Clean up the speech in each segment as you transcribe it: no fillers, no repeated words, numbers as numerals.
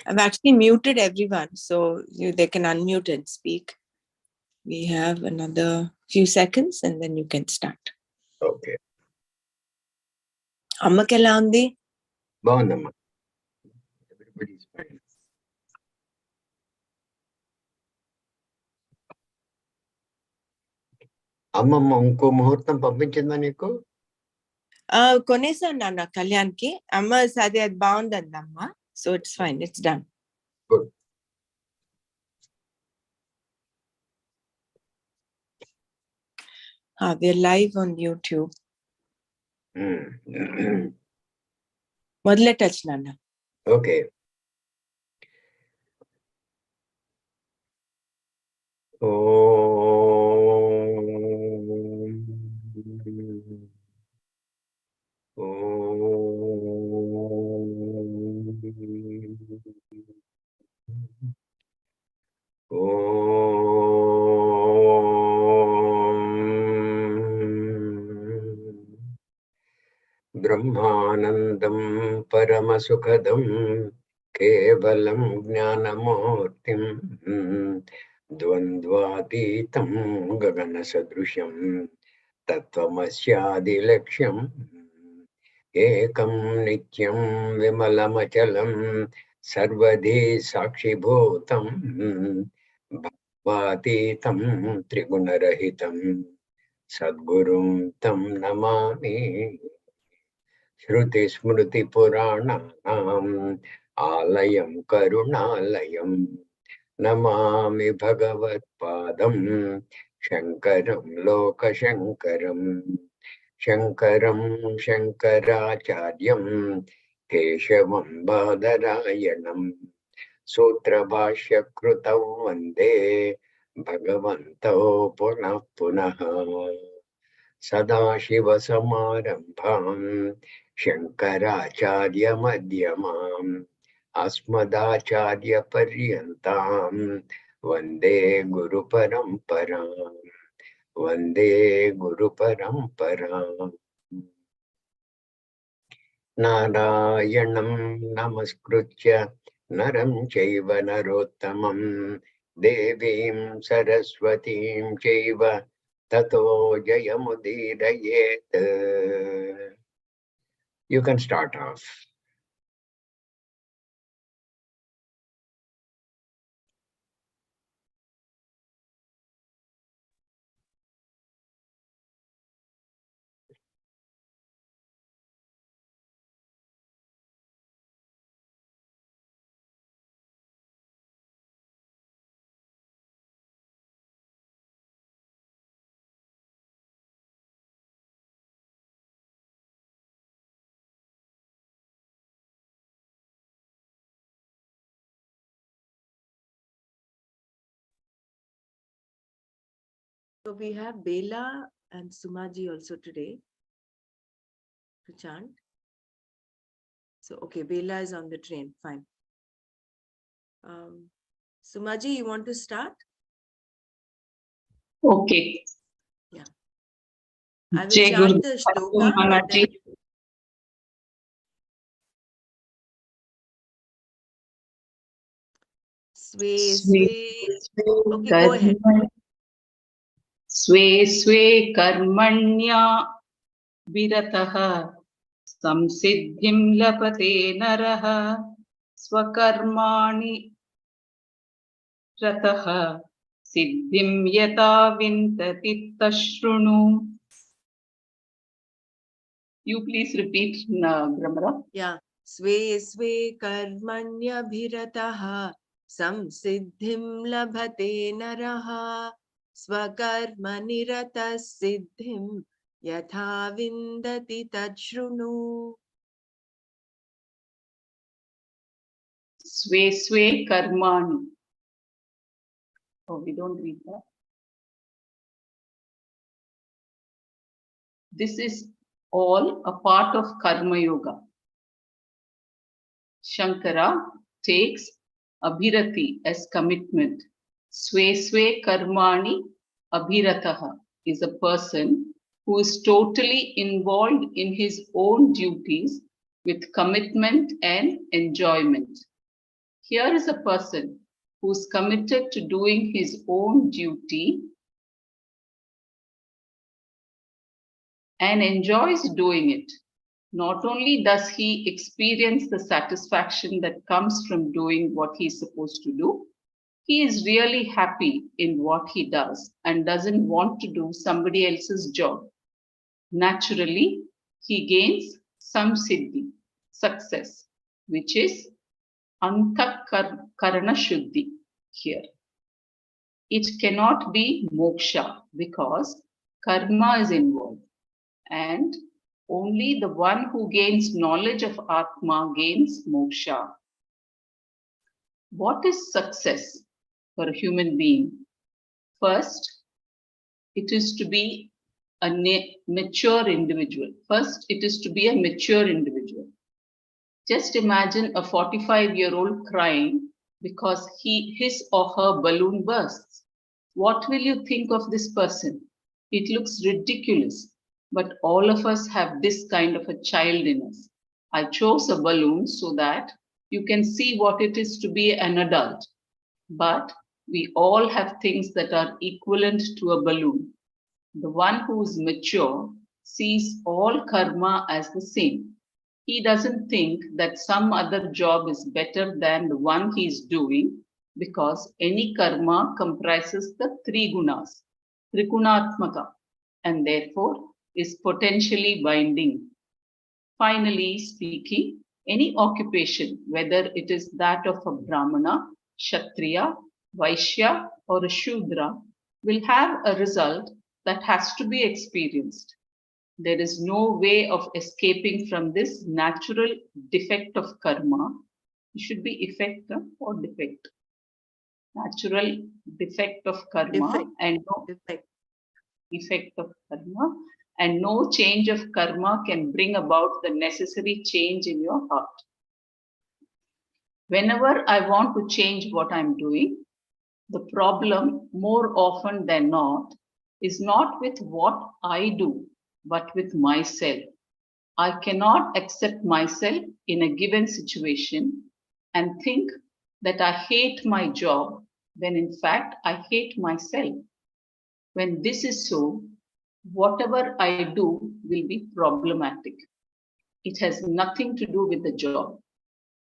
I've actually muted everyone, so they can unmute and speak. We have another few seconds and then you can start. Okay. Amma kela undi? Bagunamma. Everybody's fine. అమ్మమ్మ ఇంకో ముహూర్తం పంపించిందా నీకు? కొనేసాను నాన్న కళ్యాణ్కి. అమ్మ అది బాగుందండి అమ్మ. So it's fine, it's done. Good. We're live on YouTube. మొదలెట్టచ్చు నాన్న. Okay. ब्रह्मानन्दं परमसुखदं केवलं ज्ञानमूर्तिं द्वन्द्वातीतं गगनसदृशं तत्त्वमस्यादिलक्ष्यम् एकं नित्यं विमलमचलं सर्वधी साक्षिभूतं भावातीतं त्रिगुणरहितं सद्गुरुं तं नमामि। श्रुतिस्मृतिपुराणानाम् आलयं करुणालयं नमामि भगवत्पादं शङ्करं लोकशङ्करं शङ्करं शङ्कराचार्यं केशवं बादरायणं सूत्रभाष्यकृतौ वन्दे भगवन्तौ पुनः पुनः। सदाशिवसमारम्भाम् शङ्कराचार्यमध्यमाम् अस्मदाचार्यपर्यन्ताम् वन्दे गुरुपरम्पराम् वन्दे गुरुपरम्पराम्। नारायणं नमस्कृत्य नरं चैव नरोत्तमं देवीं सरस्वतीं चैव ततो जयमुदीरयेत्। You can start off. So we have Bela and Sumaji also today to chant. So, okay, Bela is on the train, fine. Sumaji, you want to start? Okay. Yeah. I will chant the shloka. Sway. Okay, go ahead. Sway sway karmanya virataha samsiddhim lapate naraha swakarmani rataha siddhim yata vintati tashrunu. You please repeat, Brahmara. Yeah. Sway karmanya bhirataha samsiddhim labhate naraha swakarma nirata siddhim yatha vindati tajrunu. Sway karmani. Oh, we don't read that. This is all a part of Karma Yoga. Shankara takes abhirati as commitment. Sway karmani abhirataha is a person who is totally involved in his own duties with commitment and enjoyment. Here is a person who's committed to doing his own duty and enjoys doing it. Not only does he experience the satisfaction that comes from doing what he's supposed to do, he is really happy in what he does and doesn't want to do somebody else's job. Naturally, he gains some siddhi, success, which is Anthakarana Shuddhi here. It cannot be moksha because karma is involved, and only the one who gains knowledge of Atma gains moksha. What is success for a human being? First, it is to be a mature individual. First, it is to be a mature individual. Just imagine a 45-year-old crying because his or her balloon bursts. What will you think of this person? It looks ridiculous, but all of us have this kind of a child in us. I chose a balloon so that you can see what it is to be an adult. But we all have things that are equivalent to a balloon. The one who is mature sees all karma as the same. He doesn't think that some other job is better than the one he's doing because any karma comprises the three gunas, trigunatmaka, and therefore is potentially binding. Finally speaking, any occupation, whether it is that of a Brahmana, Kshatriya, Vaishya, or a Shudra, will have a result that has to be experienced. There is no way of escaping from this natural defect of karma. It should be effect or defect. Natural defect of karma and no effect of karma, and no change of karma can bring about the necessary change in your heart. Whenever I want to change what I'm doing, the problem more often than not is not with what I do, but with myself. I cannot accept myself in a given situation and think that I hate my job when in fact I hate myself. When this is so, whatever I do will be problematic. It has nothing to do with the job.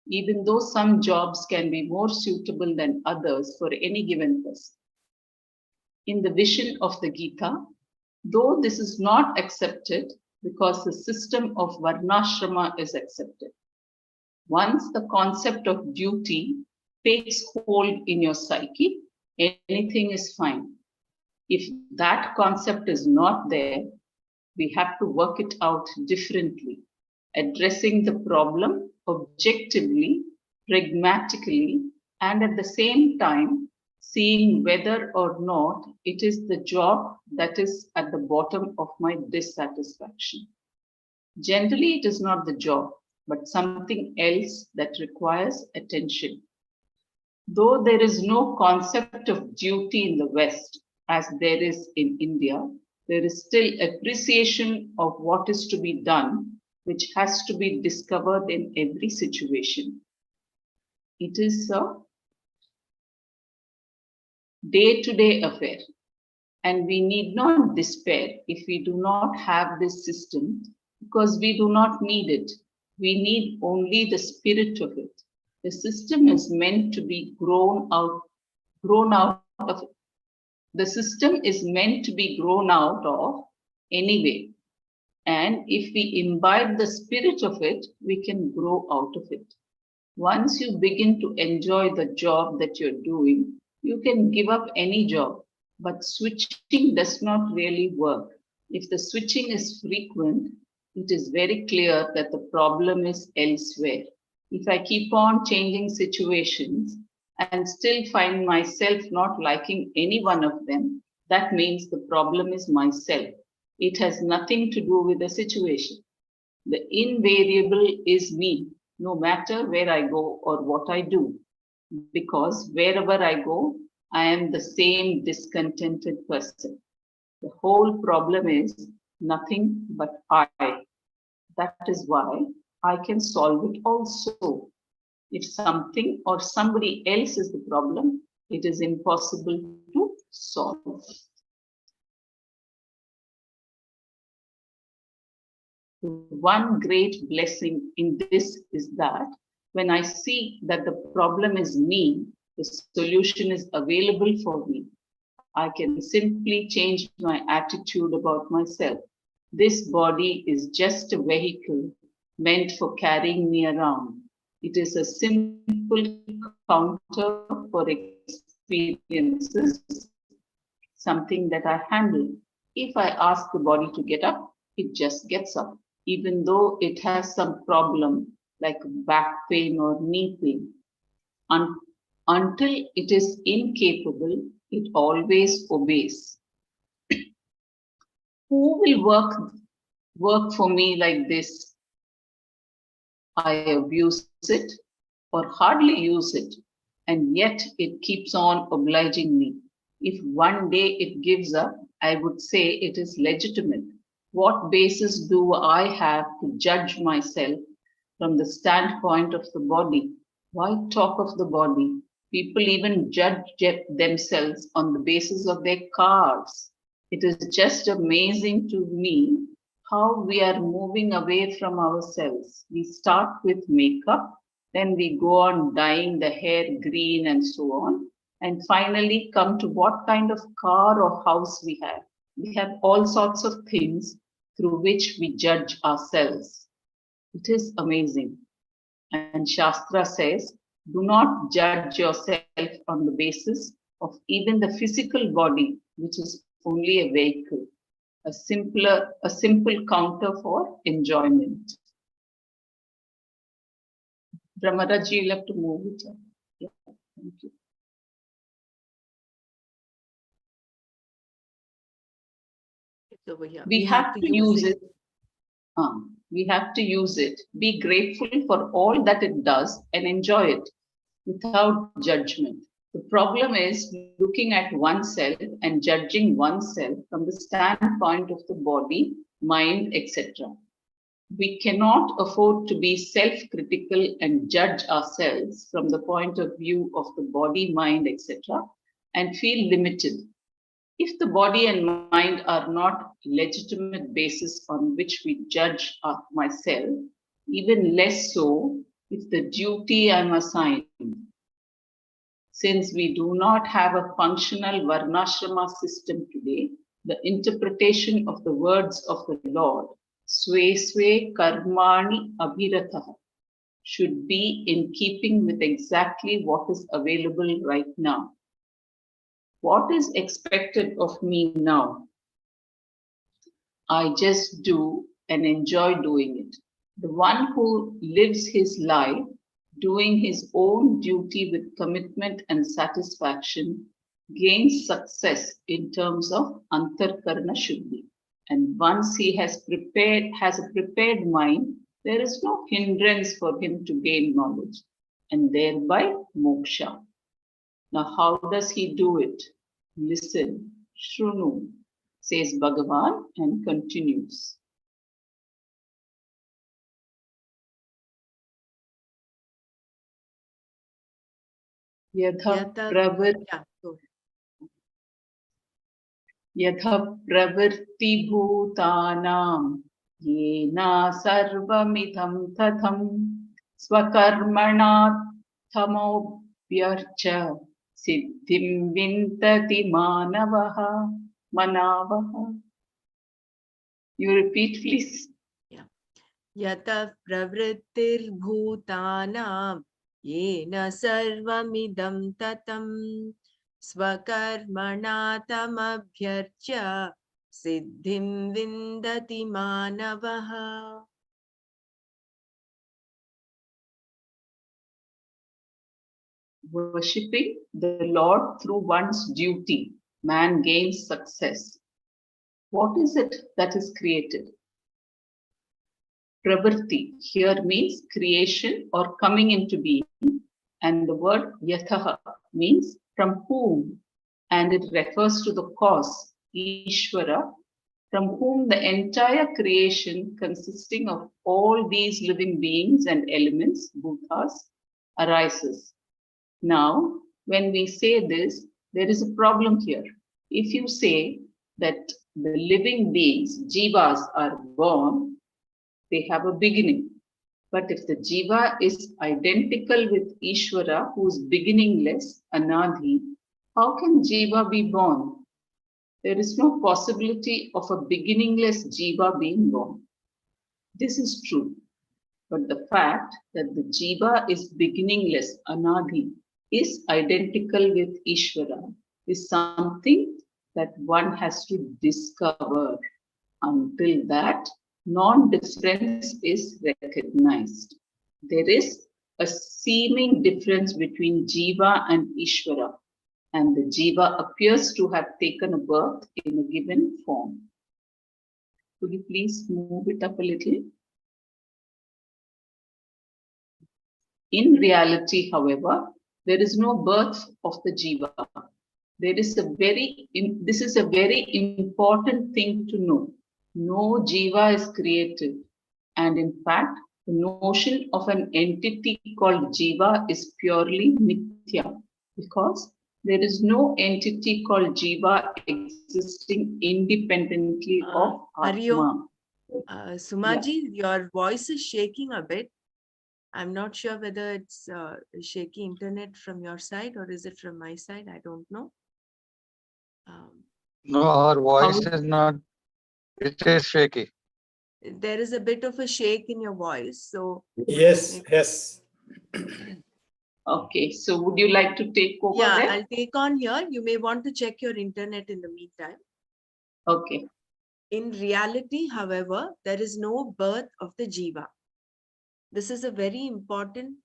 Even though some jobs can be more suitable than others for any given person. In the vision of the Gita, though this is not accepted because the system of Varnashrama is accepted. Once the concept of duty takes hold in your psyche, anything is fine. If that concept is not there, we have to work it out differently, addressing the problem objectively, pragmatically, and at the same time, seeing whether or not it is the job that is at the bottom of my dissatisfaction. Generally, it is not the job, but something else that requires attention. Though there is no concept of duty in the West, as there is in India, there is still appreciation of what is to be done, which has to be discovered in every situation. It is a day-to-day affair, and we need not despair if we do not have this system, because we do not need it. We need only the spirit of it. The system is meant to be grown out of it. The system is meant to be grown out of anyway. And if we imbibe the spirit of it, we can grow out of it. Once you begin to enjoy the job that you're doing, you can give up any job, but switching does not really work. If the switching is frequent, it is very clear that the problem is elsewhere. If I keep on changing situations and still find myself not liking any one of them, that means the problem is myself. It has nothing to do with the situation. The invariable is me, no matter where I go or what I do. Because wherever I go, I am the same discontented person. The whole problem is nothing but I. That is why I can solve it also. If something or somebody else is the problem, it is impossible to solve. One great blessing in this is that when I see that the problem is me, the solution is available for me. I can simply change my attitude about myself. This body is just a vehicle meant for carrying me around. It is a simple counter for experiences, something that I handle. If I ask the body to get up, it just gets up, even though it has some problem like back pain or knee pain. Until it is incapable, it always obeys. Who will work for me like this? I abuse it or hardly use it, and yet it keeps on obliging me. If one day it gives up, I would say it is legitimate. What basis do I have to judge myself from the standpoint of the body? Why talk of the body? People even judge themselves on the basis of their cars. It is just amazing to me how we are moving away from ourselves. We start with makeup, then we go on dyeing the hair green and so on, and finally come to what kind of car or house we have. We have all sorts of things through which we judge ourselves. It is amazing. And Shastra says, do not judge yourself on the basis of even the physical body, which is only a vehicle, a simple counter for enjoyment. Brahmaraji, you'll have to move it. Yeah, thank you. It's over here. We have to use it. We have to use it. Be grateful for all that it does and enjoy it without judgment. The problem is looking at oneself and judging oneself from the standpoint of the body, mind, etc. We cannot afford to be self-critical and judge ourselves from the point of view of the body, mind, etc. and feel limited. If the body and mind are not legitimate basis on which we judge myself, even less so if the duty I'm assigned. Since we do not have a functional Varnashrama system today, the interpretation of the words of the Lord, Swe Swe Karmani Abhiratha, should be in keeping with exactly what is available right now. What is expected of me now? I just do and enjoy doing it. The one who lives his life doing his own duty with commitment and satisfaction gains success in terms of Antarkarna Shuddhi. And once he has a prepared mind, there is no hindrance for him to gain knowledge and thereby moksha. Now, how does he do it? Listen, Shrunu, says Bhagavan and continues. Yatha pravritti bhutanam yena sarvamidham tatham swakarmanat thamobhyarcha siddhim vintati manavaha. You repeat, please. Yeah. Yata pravrittir bhutanam yena sarvamidam tatam swakarmanatamabhyarcha siddhim vindati manavaha. Worshipping the Lord through one's duty, man gains success. What is it that is created? Pravritti here means creation or coming into being, and the word yathaha means from whom, and it refers to the cause, Ishvara, from whom the entire creation consisting of all these living beings and elements, bhutas, arises. Now, when we say this, there is a problem here. If you say that the living beings, jivas, are born, they have a beginning. But if the jiva is identical with Ishvara, who is beginningless, anadhi, how can jiva be born? There is no possibility of a beginningless jiva being born. This is true. But the fact that the jiva is beginningless, anadhi, is identical with Ishvara is something that one has to discover. Until that, non-difference is recognized. There is a seeming difference between jiva and Ishvara, and the jiva appears to have taken a birth in a given form. Could you please move it up a little? In reality, however, there is no birth of the jiva. This is a very important thing to know. No jiva is created. And in fact, the notion of an entity called jiva is purely mithya, because there is no entity called jiva existing independently of Atma. Sumaji, your voice is shaking a bit. I'm not sure whether it's shaky internet from your side or is it from my side. I don't know. No, our voice is not. It is shaky. There is a bit of a shake in your voice. So Yes, yes. Okay, so would you like to take over yeah, there? I'll take on here. You may want to check your internet in the meantime. Okay. In reality, however, there is no birth of the jiva. This is a very important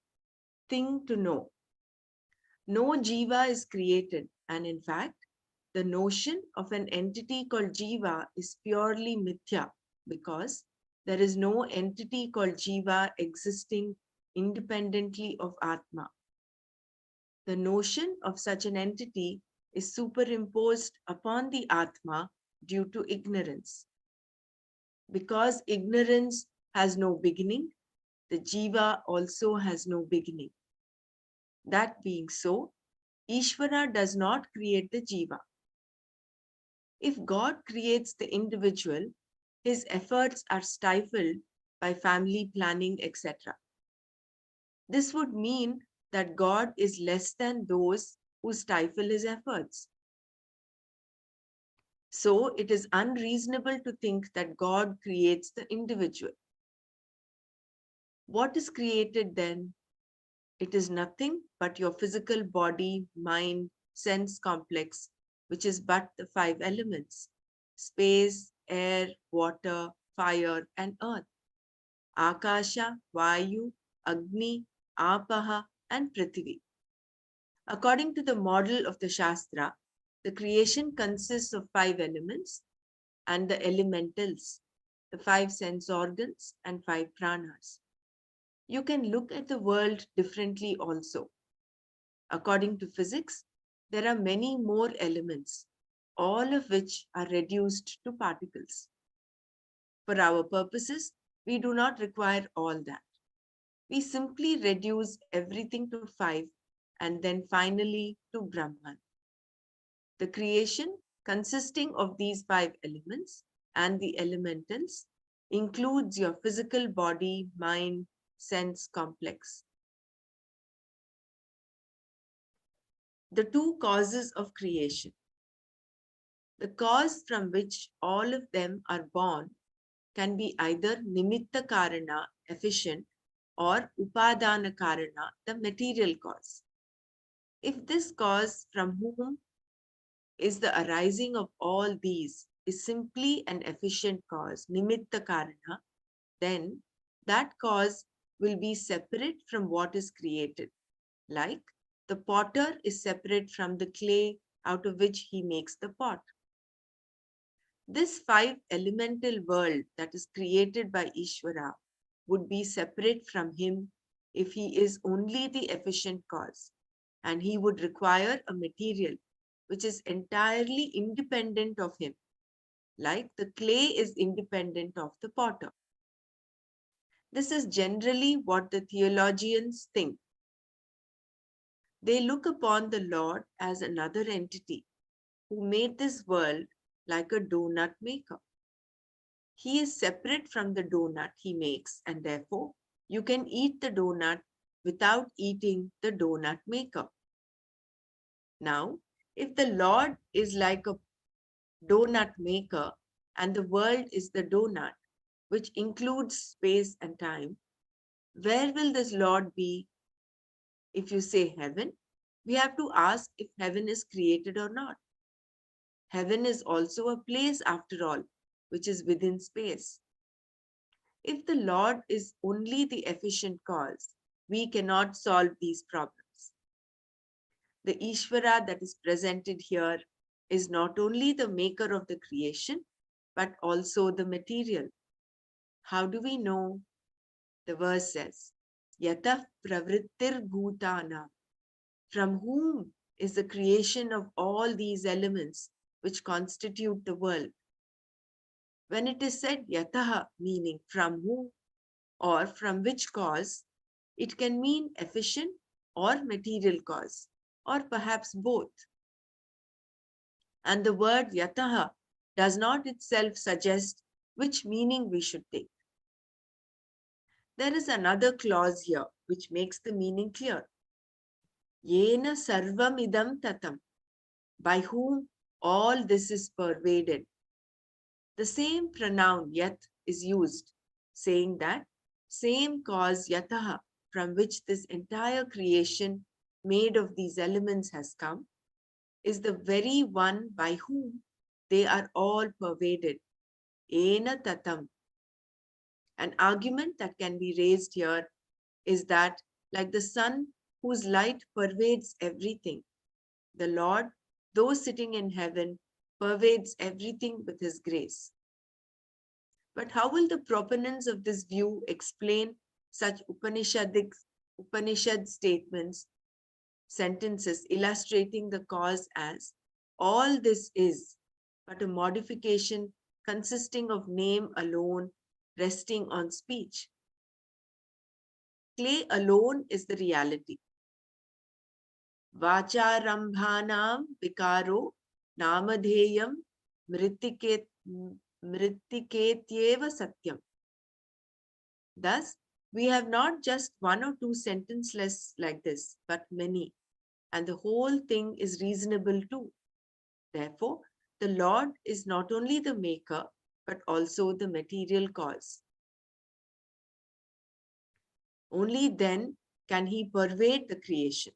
thing to know. No jiva is created, and in fact, the notion of an entity called jiva is purely mithya, because there is no entity called jiva existing independently of Atma. The notion of such an entity is superimposed upon the Atma due to ignorance. Because ignorance has no beginning, the jiva also has no beginning. That being so, Ishvara does not create the jiva. If God creates the individual, his efforts are stifled by family planning, etc. This would mean that God is less than those who stifle his efforts. So it is unreasonable to think that God creates the individual. What is created then? It is nothing but your physical body, mind, sense complex, which is but the 5 elements: space, air, water, fire, and earth. Akasha, Vayu, Agni, Apaha, and Prithvi. According to the model of the Shastra, the creation consists of 5 elements and the elementals, the 5 sense organs and 5 pranas. You can look at the world differently also. According to physics, there are many more elements, all of which are reduced to particles. For our purposes, we do not require all that. We simply reduce everything to 5 and then finally to Brahman. The creation consisting of these 5 elements and the elementals includes your physical body, mind, sense complex. The 2 causes of creation. The cause from which all of them are born can be either nimitta karana, efficient, or upadana karana, the material cause. If this cause from whom is the arising of all these is simply an efficient cause, nimitta karana, then that cause will be separate from what is created. Like the potter is separate from the clay out of which he makes the pot. This 5 elemental world that is created by Ishvara would be separate from him if he is only the efficient cause, and he would require a material which is entirely independent of him, like the clay is independent of the potter. This is generally what the theologians think, They look upon the Lord as another entity who made this world like a donut maker. He is separate from the donut he makes, and therefore you can eat the donut without eating the donut maker. Now, if the Lord is like a donut maker and the world is the donut, which includes space and time, where will this Lord be? If you say heaven, we have to ask if heaven is created or not. Heaven is also a place, after all, which is within space. If the Lord is only the efficient cause, we cannot solve these problems. The Ishvara that is presented here is not only the maker of the creation, but also the material. How do we know? The verse says, Yatah pravrittir bhutana. From whom is the creation of all these elements which constitute the world? When it is said yataha, meaning from whom or from which cause, it can mean efficient or material cause, or perhaps both. And the word yataha does not itself suggest which meaning we should take. There is another clause here which makes the meaning clear. Yena sarvam idam tatam, by whom all this is pervaded. The same pronoun yat is used, saying that same cause yataha, from which this entire creation made of these elements has come, is the very one by whom they are all pervaded. Ena tatam. An argument that can be raised here is that, like the sun whose light pervades everything, the Lord, though sitting in heaven, pervades everything with his grace. But how will the proponents of this view explain such Upanishad statements, sentences illustrating the cause as all this is but a modification consisting of name alone, resting on speech? Clay alone is the reality. Vacharambhanam vikaro namadheyam mritiketyeva satyam. Thus, we have not just one or two sentences like this, but many, and the whole thing is reasonable too. Therefore, the Lord is not only the maker, but also the material cause. Only then can he pervade the creation,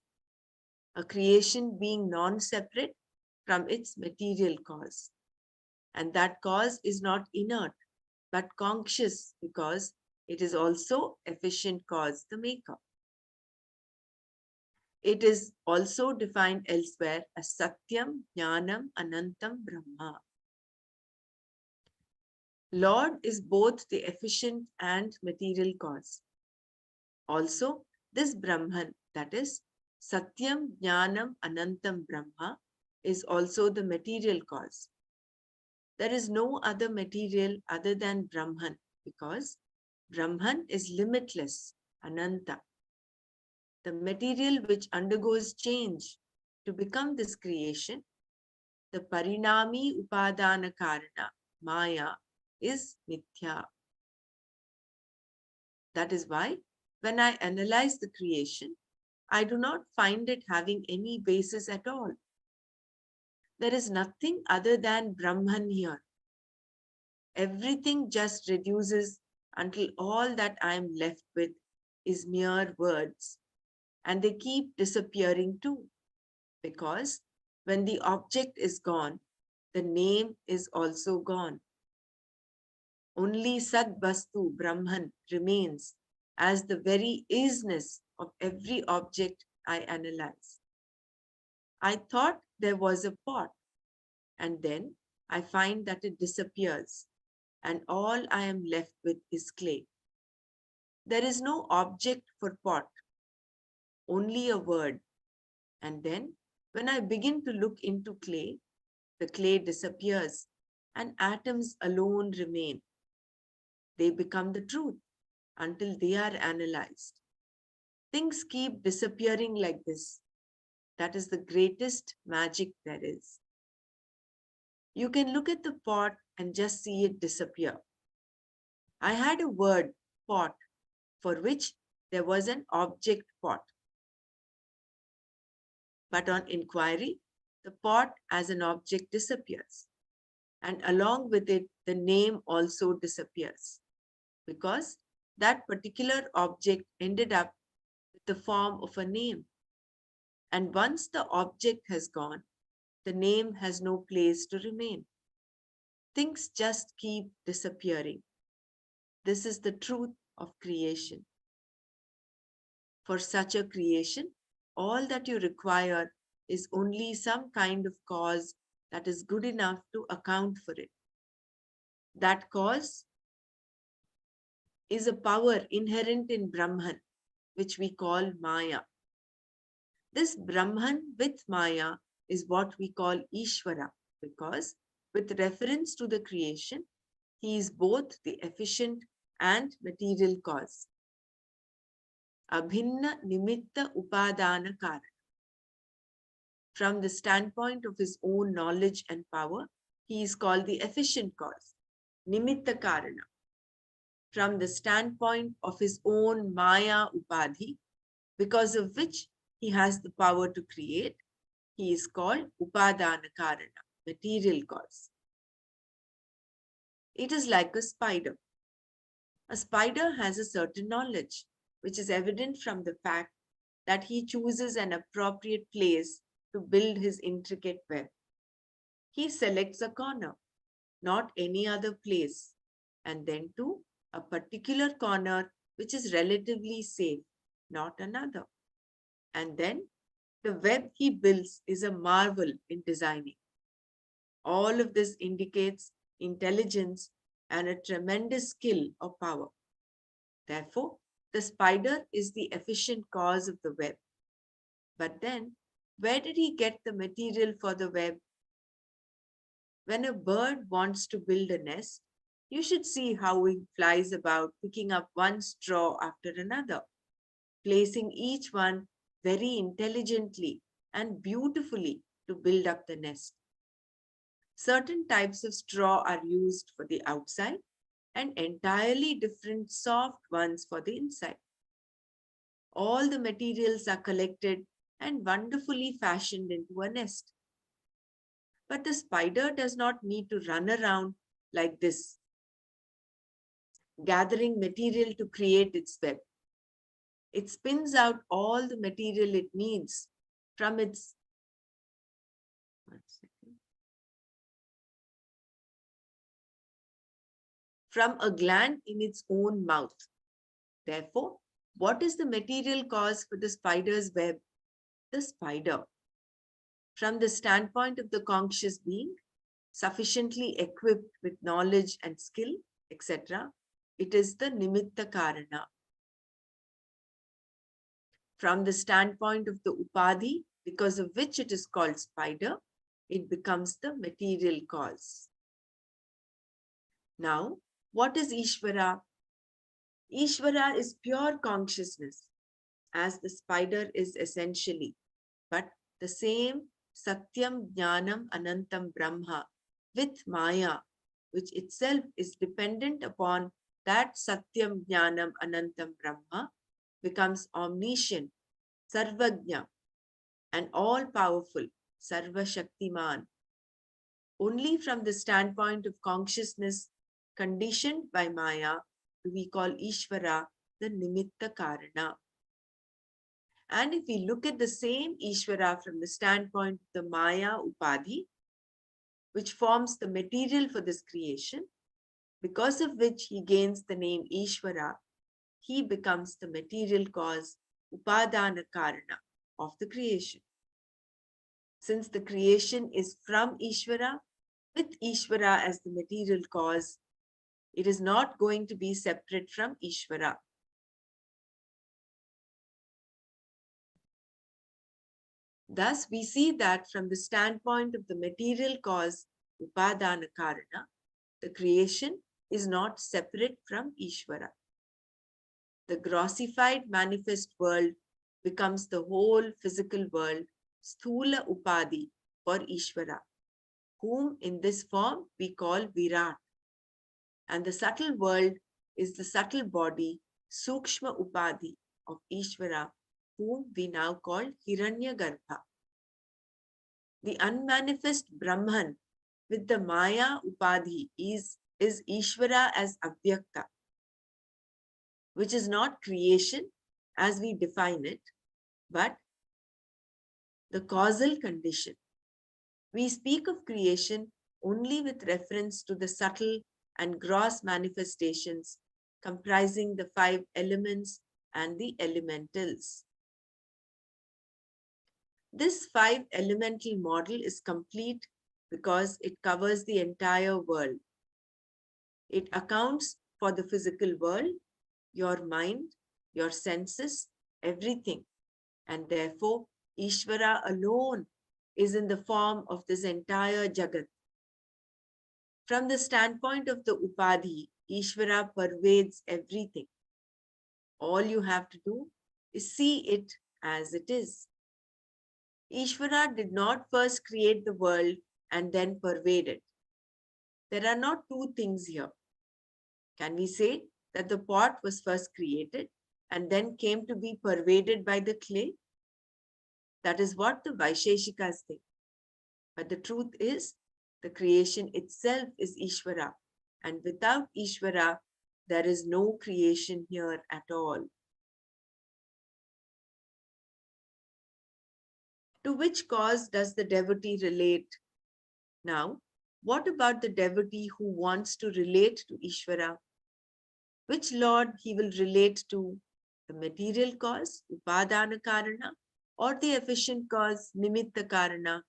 a creation being non-separate from its material cause. And that cause is not inert, but conscious, because it is also efficient cause, the maker. It is also defined elsewhere as Satyam, Jnanam, Anantam, Brahma. Lord is both the efficient and material cause. Also, this Brahman, that is Satyam, Jnanam, Anantam, Brahma, is also the material cause. There is no other material other than Brahman, because Brahman is limitless, Ananta. The material which undergoes change to become this creation, the Parinami Upadana Karana, Maya, is Mithya. That is why, when I analyze the creation, I do not find it having any basis at all. There is nothing other than Brahman here. Everything just reduces until all that I am left with is mere words. And they keep disappearing too, because when the object is gone, the name is also gone. Only Sad Vastu, Brahman, remains as the very isness of every object I analyze. I thought there was a pot, and then I find that it disappears, and all I am left with is clay. There is no object for pot, only a word. And then, when I begin to look into clay, the clay disappears, and atoms alone remain. They become the truth until they are analyzed. Things keep disappearing like this, That is the greatest magic there is. You can look at the pot and just see it disappear. I had a word, pot, for which there was an object pot. But on inquiry, the pot as an object disappears. And along with it, the name also disappears. Because that particular object ended up with the form of a name. And once the object has gone, the name has no place to remain. Things just keep disappearing. This is the truth of creation. For such a creation, all that you require is only some kind of cause that is good enough to account for it. That cause is a power inherent in Brahman, which we call Maya. This Brahman with Maya is what we call Ishvara, because with reference to the creation, he is both the efficient and material cause. Abhinna nimitta upadana karana. From the standpoint of his own knowledge and power, he is called the efficient cause, nimitta karana. From the standpoint of his own Maya upadhi, because of which he has the power to create, he is called upadana karana, material cause. It is like a spider. A spider has a certain knowledge, which is evident from the fact that he chooses an appropriate place to build his intricate web. He selects a corner, not any other place, and then too a particular corner which is relatively safe, not another. And then the web he builds is a marvel in designing. All of this indicates intelligence and a tremendous skill or power. Therefore, the spider is the efficient cause of the web. But then, where did he get the material for the web? When a bird wants to build a nest, you should see how he flies about picking up one straw after another, placing each one very intelligently and beautifully to build up the nest. Certain types of straw are used for the outside and entirely different soft ones for the inside. All the materials are collected and wonderfully fashioned into a nest. But the spider does not need to run around like this, gathering material to create its web. It spins out all the material it needs from its from a gland in its own mouth. Therefore, what is the material cause for the spider's web? The spider. From the standpoint of the conscious being, sufficiently equipped with knowledge and skill, etc., it is the nimitta karana. From the standpoint of the upadhi, because of which it is called spider, it becomes the material cause. Now, what is Ishvara? Ishvara is pure consciousness, as the spider is essentially, but the same Satyam Jnanam Anantam Brahma with Maya, which itself is dependent upon that Satyam Jnanam Anantam Brahma, becomes omniscient, Sarvajna, and all-powerful, Sarva Shaktiman. Only from the standpoint of consciousness conditioned by Maya do we call Ishvara the Nimitta Karana. And if we look at the same Ishvara from the standpoint of the Maya Upadhi, which forms the material for this creation, because of which he gains the name Ishvara, he becomes the material cause, Upadana Karana, of the creation. Since the creation is from Ishvara, with Ishvara as the material cause, it is not going to be separate from Ishvara. Thus, we see that from the standpoint of the material cause, Upadana Karana, the creation is not separate from Ishvara. The grossified manifest world becomes the whole physical world, sthula upadhi for Ishvara, whom in this form we call Virat. And the subtle world is the subtle body, Sukshma Upadhi of Ishvara, whom we now call Hiranyagarbha. The unmanifest Brahman with the Maya Upadhi is Ishvara as Avyakta, which is not creation as we define it, but the causal condition. We speak of creation only with reference to the subtle and gross manifestations comprising the 5 elements and the elementals. This 5 elemental model is complete because it covers the entire world. It accounts for the physical world, your mind, your senses, everything. And therefore, Ishvara alone is in the form of this entire Jagat. From the standpoint of the Upadhi, Ishvara pervades everything. All you have to do is see it as it is. Ishvara did not first create the world and then pervade it. There are not two things here. Can we say that the pot was first created and then came to be pervaded by the clay? That is what the Vaisheshikas think. But the truth is, the creation itself is Ishvara, and without Ishvara, there is no creation here at all. To which cause does the devotee relate? Now, what about the devotee who wants to relate to Ishvara? Which Lord he will relate to? The material cause, Upadana Karana, or the efficient cause, Nimitta Karana?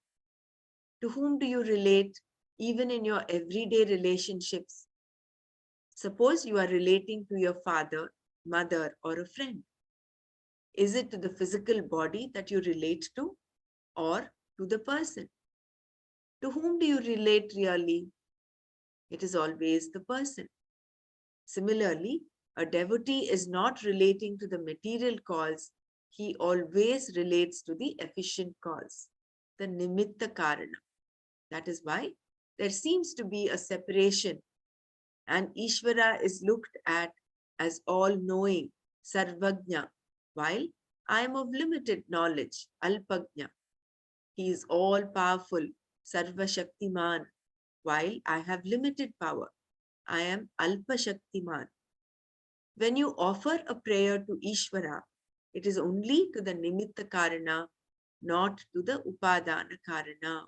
To whom do you relate even in your everyday relationships? Suppose you are relating to your father, mother, or a friend. Is it to the physical body that you relate to, or to the person? To whom do you relate really? It is always the person. Similarly, a devotee is not relating to the material cause, he always relates to the efficient cause, the Nimitta Karana. That is why there seems to be a separation, and Ishvara is looked at as all-knowing, Sarvajna, while I am of limited knowledge, Alpajna. He is all-powerful, Sarvashaktiman, while I have limited power. I am Alpashaktiman. When you offer a prayer to Ishvara, it is only to the Nimitta Karana, not to the Upadana Karana.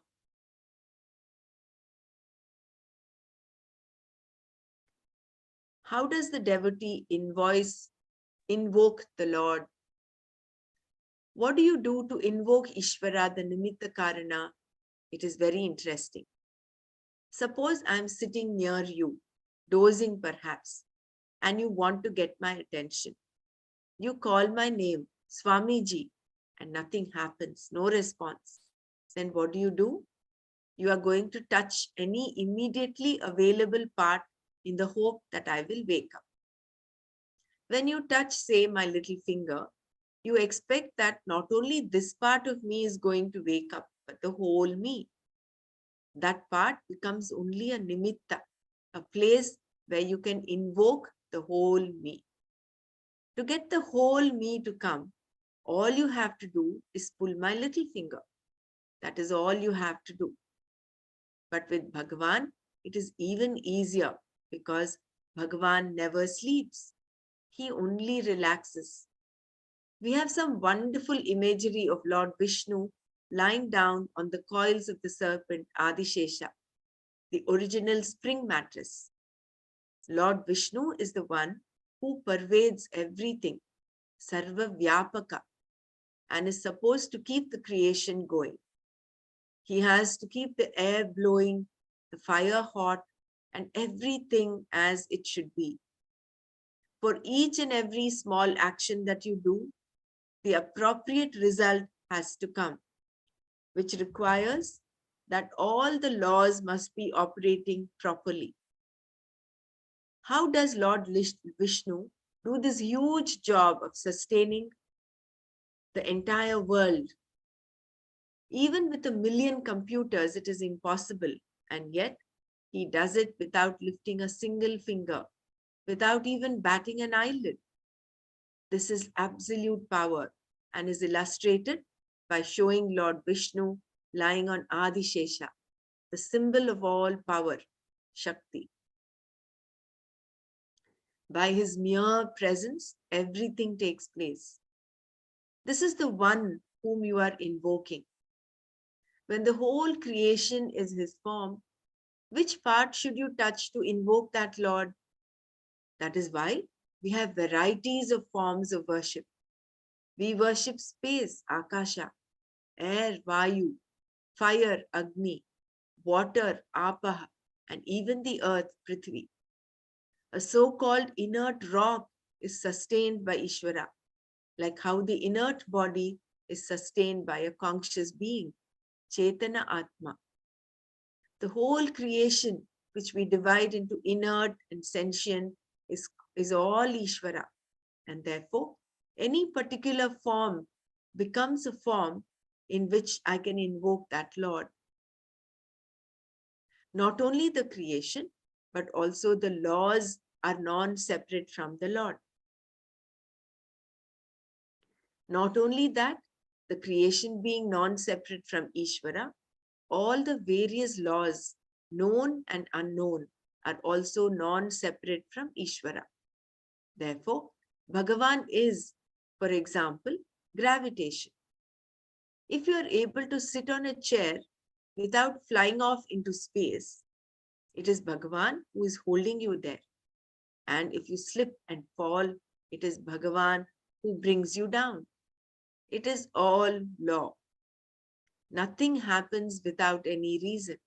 How does the devotee invoke the Lord? What do you do to invoke Ishvara, the Nimitta Karana? It is very interesting. Suppose I am sitting near you, dozing perhaps, and you want to get my attention. You call my name, Swamiji, and nothing happens, no response. Then what do? You are going to touch any immediately available part in the hope that I will wake up. When you touch, say, my little finger, you expect that not only this part of me is going to wake up, but the whole me. That part becomes only a nimitta, a place where you can invoke the whole me. To get the whole me to come, all you have to do is pull my little finger. That is all you have to do. But with Bhagavan, it is even easier because Bhagavan never sleeps. He only relaxes. We have some wonderful imagery of Lord Vishnu lying down on the coils of the serpent Adishesha, the original spring mattress. Lord Vishnu is the one who pervades everything, Sarva Vyapaka, and is supposed to keep the creation going. He has to keep the air blowing, the fire hot, and everything as it should be. For each and every small action that you do, the appropriate result has to come, which requires that all the laws must be operating properly. How does Lord Vishnu do this huge job of sustaining the entire world? Even with 1,000,000 computers, it is impossible. And yet, he does it without lifting a single finger, without even batting an eyelid. This is absolute power and is illustrated by showing Lord Vishnu lying on Adishesha, the symbol of all power, Shakti. By his mere presence, everything takes place. This is the one whom you are invoking. When the whole creation is his form, which part should you touch to invoke that Lord? That is why we have varieties of forms of worship. We worship space, Akasha, air, Vayu, fire, Agni, water, Apaha, and even the earth, Prithvi. A so-called inert rock is sustained by Ishvara, like how the inert body is sustained by a conscious being, Chetana Atma. The whole creation, which we divide into inert and sentient, is all Ishvara. And therefore, any particular form becomes a form in which I can invoke that Lord. Not only the creation, but also the laws are non-separate from the Lord. Not only that, the creation being non-separate from Ishvara, all the various laws, known and unknown, are also non-separate from Ishvara. Therefore, Bhagavan is, for example, gravitation. If you are able to sit on a chair without flying off into space, it is Bhagavan who is holding you there. And if you slip and fall, it is Bhagavan who brings you down. It is all law. Nothing happens without any reason.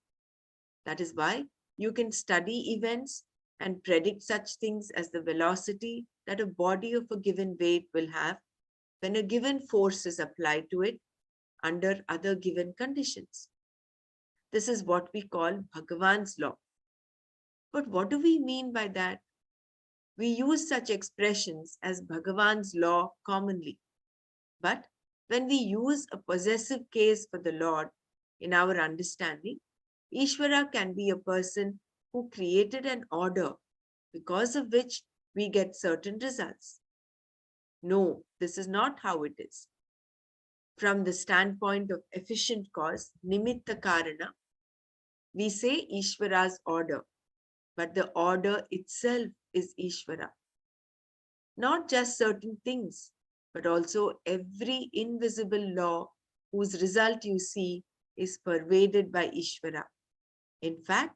That is why you can study events and predict such things as the velocity that a body of a given weight will have when a given force is applied to it under other given conditions. This is what we call Bhagavan's law. But what do we mean by that? We use such expressions as Bhagavan's law commonly. But when we use a possessive case for the Lord in our understanding, Ishvara can be a person who created an order because of which we get certain results. No, this is not how it is. From the standpoint of efficient cause, nimitta karana, we say Ishvara's order, but the order itself is Ishvara. Not just certain things, but also every invisible law whose result you see is pervaded by Ishvara. In fact,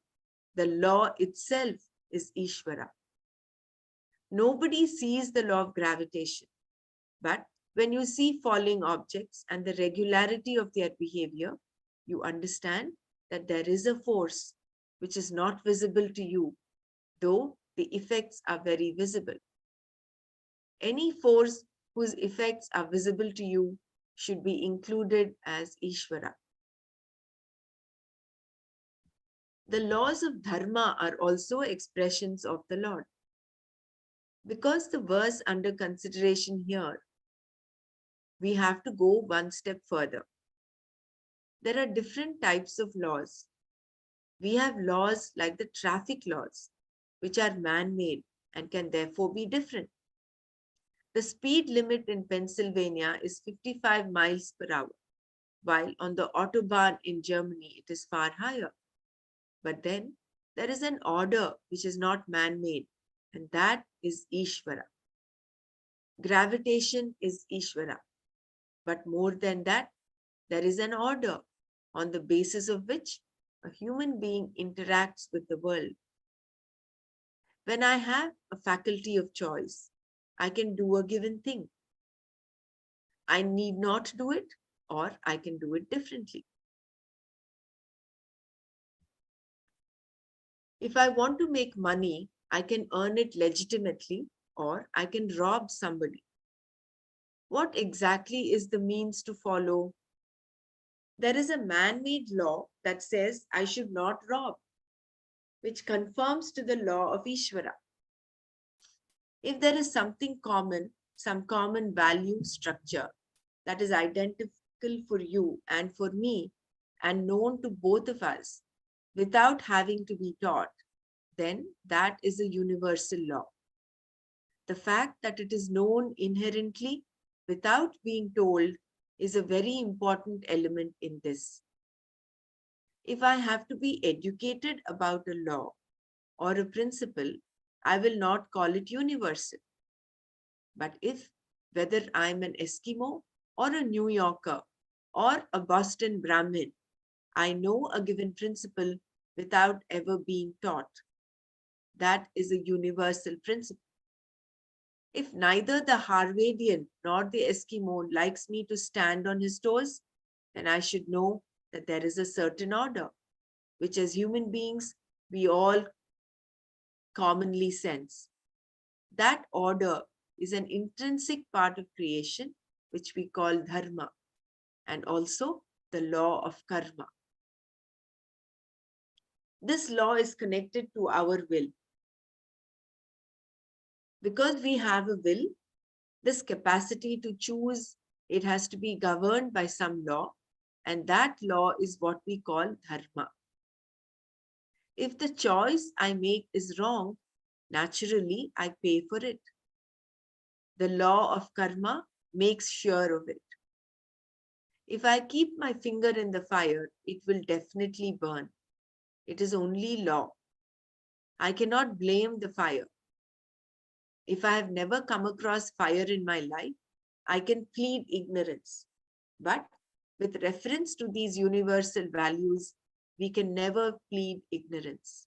the law itself is Ishvara. Nobody sees the law of gravitation, but when you see falling objects and the regularity of their behavior, you understand that there is a force which is not visible to you, though the effects are very visible. Any force whose effects are visible to you should be included as Ishvara. The laws of dharma are also expressions of the Lord. Because the verse under consideration here, we have to go one step further. There are different types of laws. We have laws like the traffic laws, which are man-made and can therefore be different. The speed limit in Pennsylvania is 55 miles per hour, while on the Autobahn in Germany, it is far higher. But then there is an order which is not man-made, and that is Ishvara. Gravitation is Ishvara. But more than that, there is an order on the basis of which a human being interacts with the world. When I have a faculty of choice, I can do a given thing. I need not do it, or I can do it differently. If I want to make money, I can earn it legitimately, or I can rob somebody. What exactly is the means to follow? There is a man-made law that says I should not rob, which conforms to the law of Ishvara. If there is something common, some common value structure that is practical for you and for me and known to both of us without having to be taught, then that is a universal law. The fact that it is known inherently without being told is a very important element in this. If I have to be educated about a law or a principle, I will not call it universal. But if, whether I'm an Eskimo or a New Yorker or a Boston Brahmin, I know a given principle without ever being taught, that is a universal principle. If neither the Harvadian nor the Eskimo likes me to stand on his toes, then I should know that there is a certain order, which as human beings, we all commonly sense. That order is an intrinsic part of creation, which we call dharma, and also the law of karma. This law is connected to our will. Because we have a will, this capacity to choose, it has to be governed by some law, and that law is what we call dharma. If the choice I make is wrong, naturally I pay for it. The law of karma makes sure of it. If I keep my finger in the fire, it will definitely burn. It is only law. I cannot blame the fire. If I have never come across fire in my life, I can plead ignorance. But with reference to these universal values, we can never plead ignorance.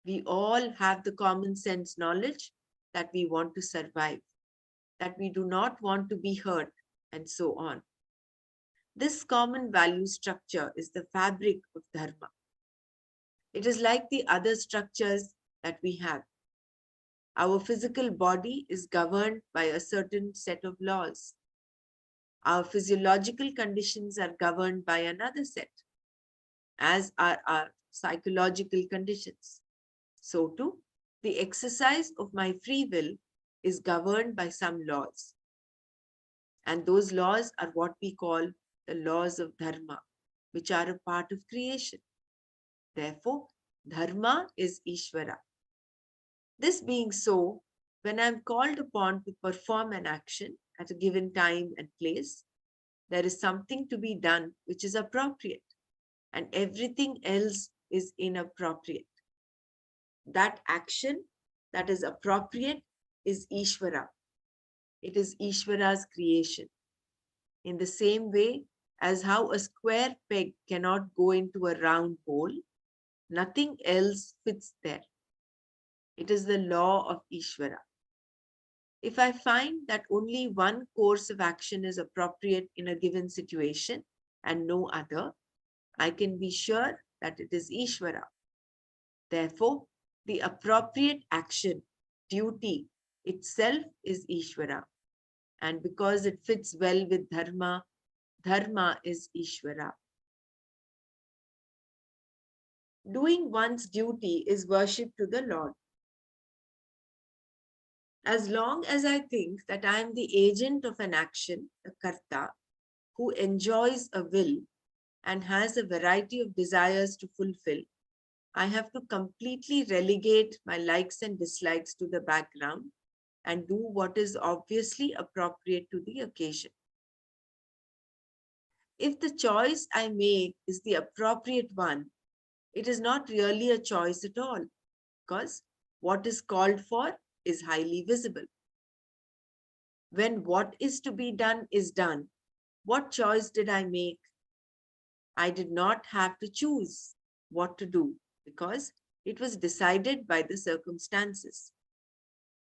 We all have the common sense knowledge that we want to survive, that we do not want to be hurt, and so on. This common value structure is the fabric of dharma. It is like the other structures that we have. Our physical body is governed by a certain set of laws. Our physiological conditions are governed by another set, as are our psychological conditions. So too, the exercise of my free will is governed by some laws. And those laws are what we call the laws of dharma, which are a part of creation. Therefore, dharma is Ishvara. This being so, when I am called upon to perform an action at a given time and place, there is something to be done which is appropriate, and everything else is inappropriate. That action that is appropriate is Ishvara. It is Ishvara's creation. In the same way as how a square peg cannot go into a round hole, nothing else fits there. It is the law of Ishvara. If I find that only one course of action is appropriate in a given situation and no other, I can be sure that it is Ishvara. Therefore, the appropriate action, duty, itself is Ishvara. And because it fits well with dharma, dharma is Ishvara. Doing one's duty is worship to the Lord. As long as I think that I am the agent of an action, the karta, who enjoys a will and has a variety of desires to fulfill, I have to completely relegate my likes and dislikes to the background and do what is obviously appropriate to the occasion. If the choice I make is the appropriate one, it is not really a choice at all, because what is called for is highly visible. When what is to be done is done, what choice did I make? I did not have to choose what to do because it was decided by the circumstances.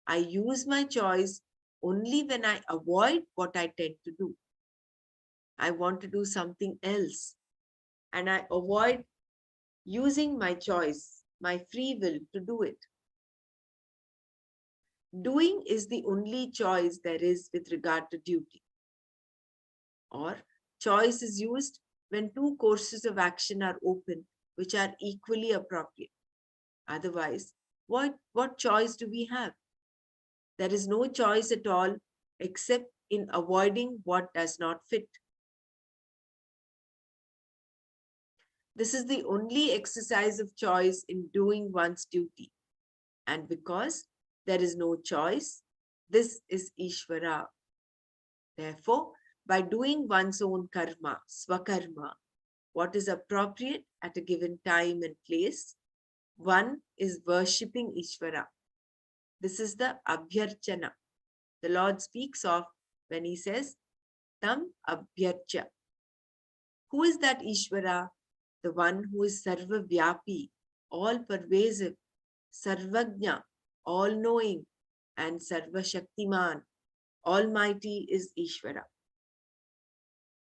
I use my choice only when I avoid what I tend to do. I want to do something else, and I avoid using my choice, my free will to do it. Doing is the only choice there is with regard to duty. Or choice is used when two courses of action are open, which are equally appropriate. Otherwise, what choice do we have? There is no choice at all except in avoiding what does not fit. This is the only exercise of choice in doing one's duty. And because there is no choice, this is Ishvara. Therefore, by doing one's own karma, swakarma, what is appropriate at a given time and place, one is worshipping Ishvara. This is the abhyarchana the Lord speaks of when he says, Tam abhyarcha. Who is that Ishvara? The one who is sarva vyapi, all pervasive, sarvagnya, all knowing, and sarva shaktiman, almighty is Ishvara.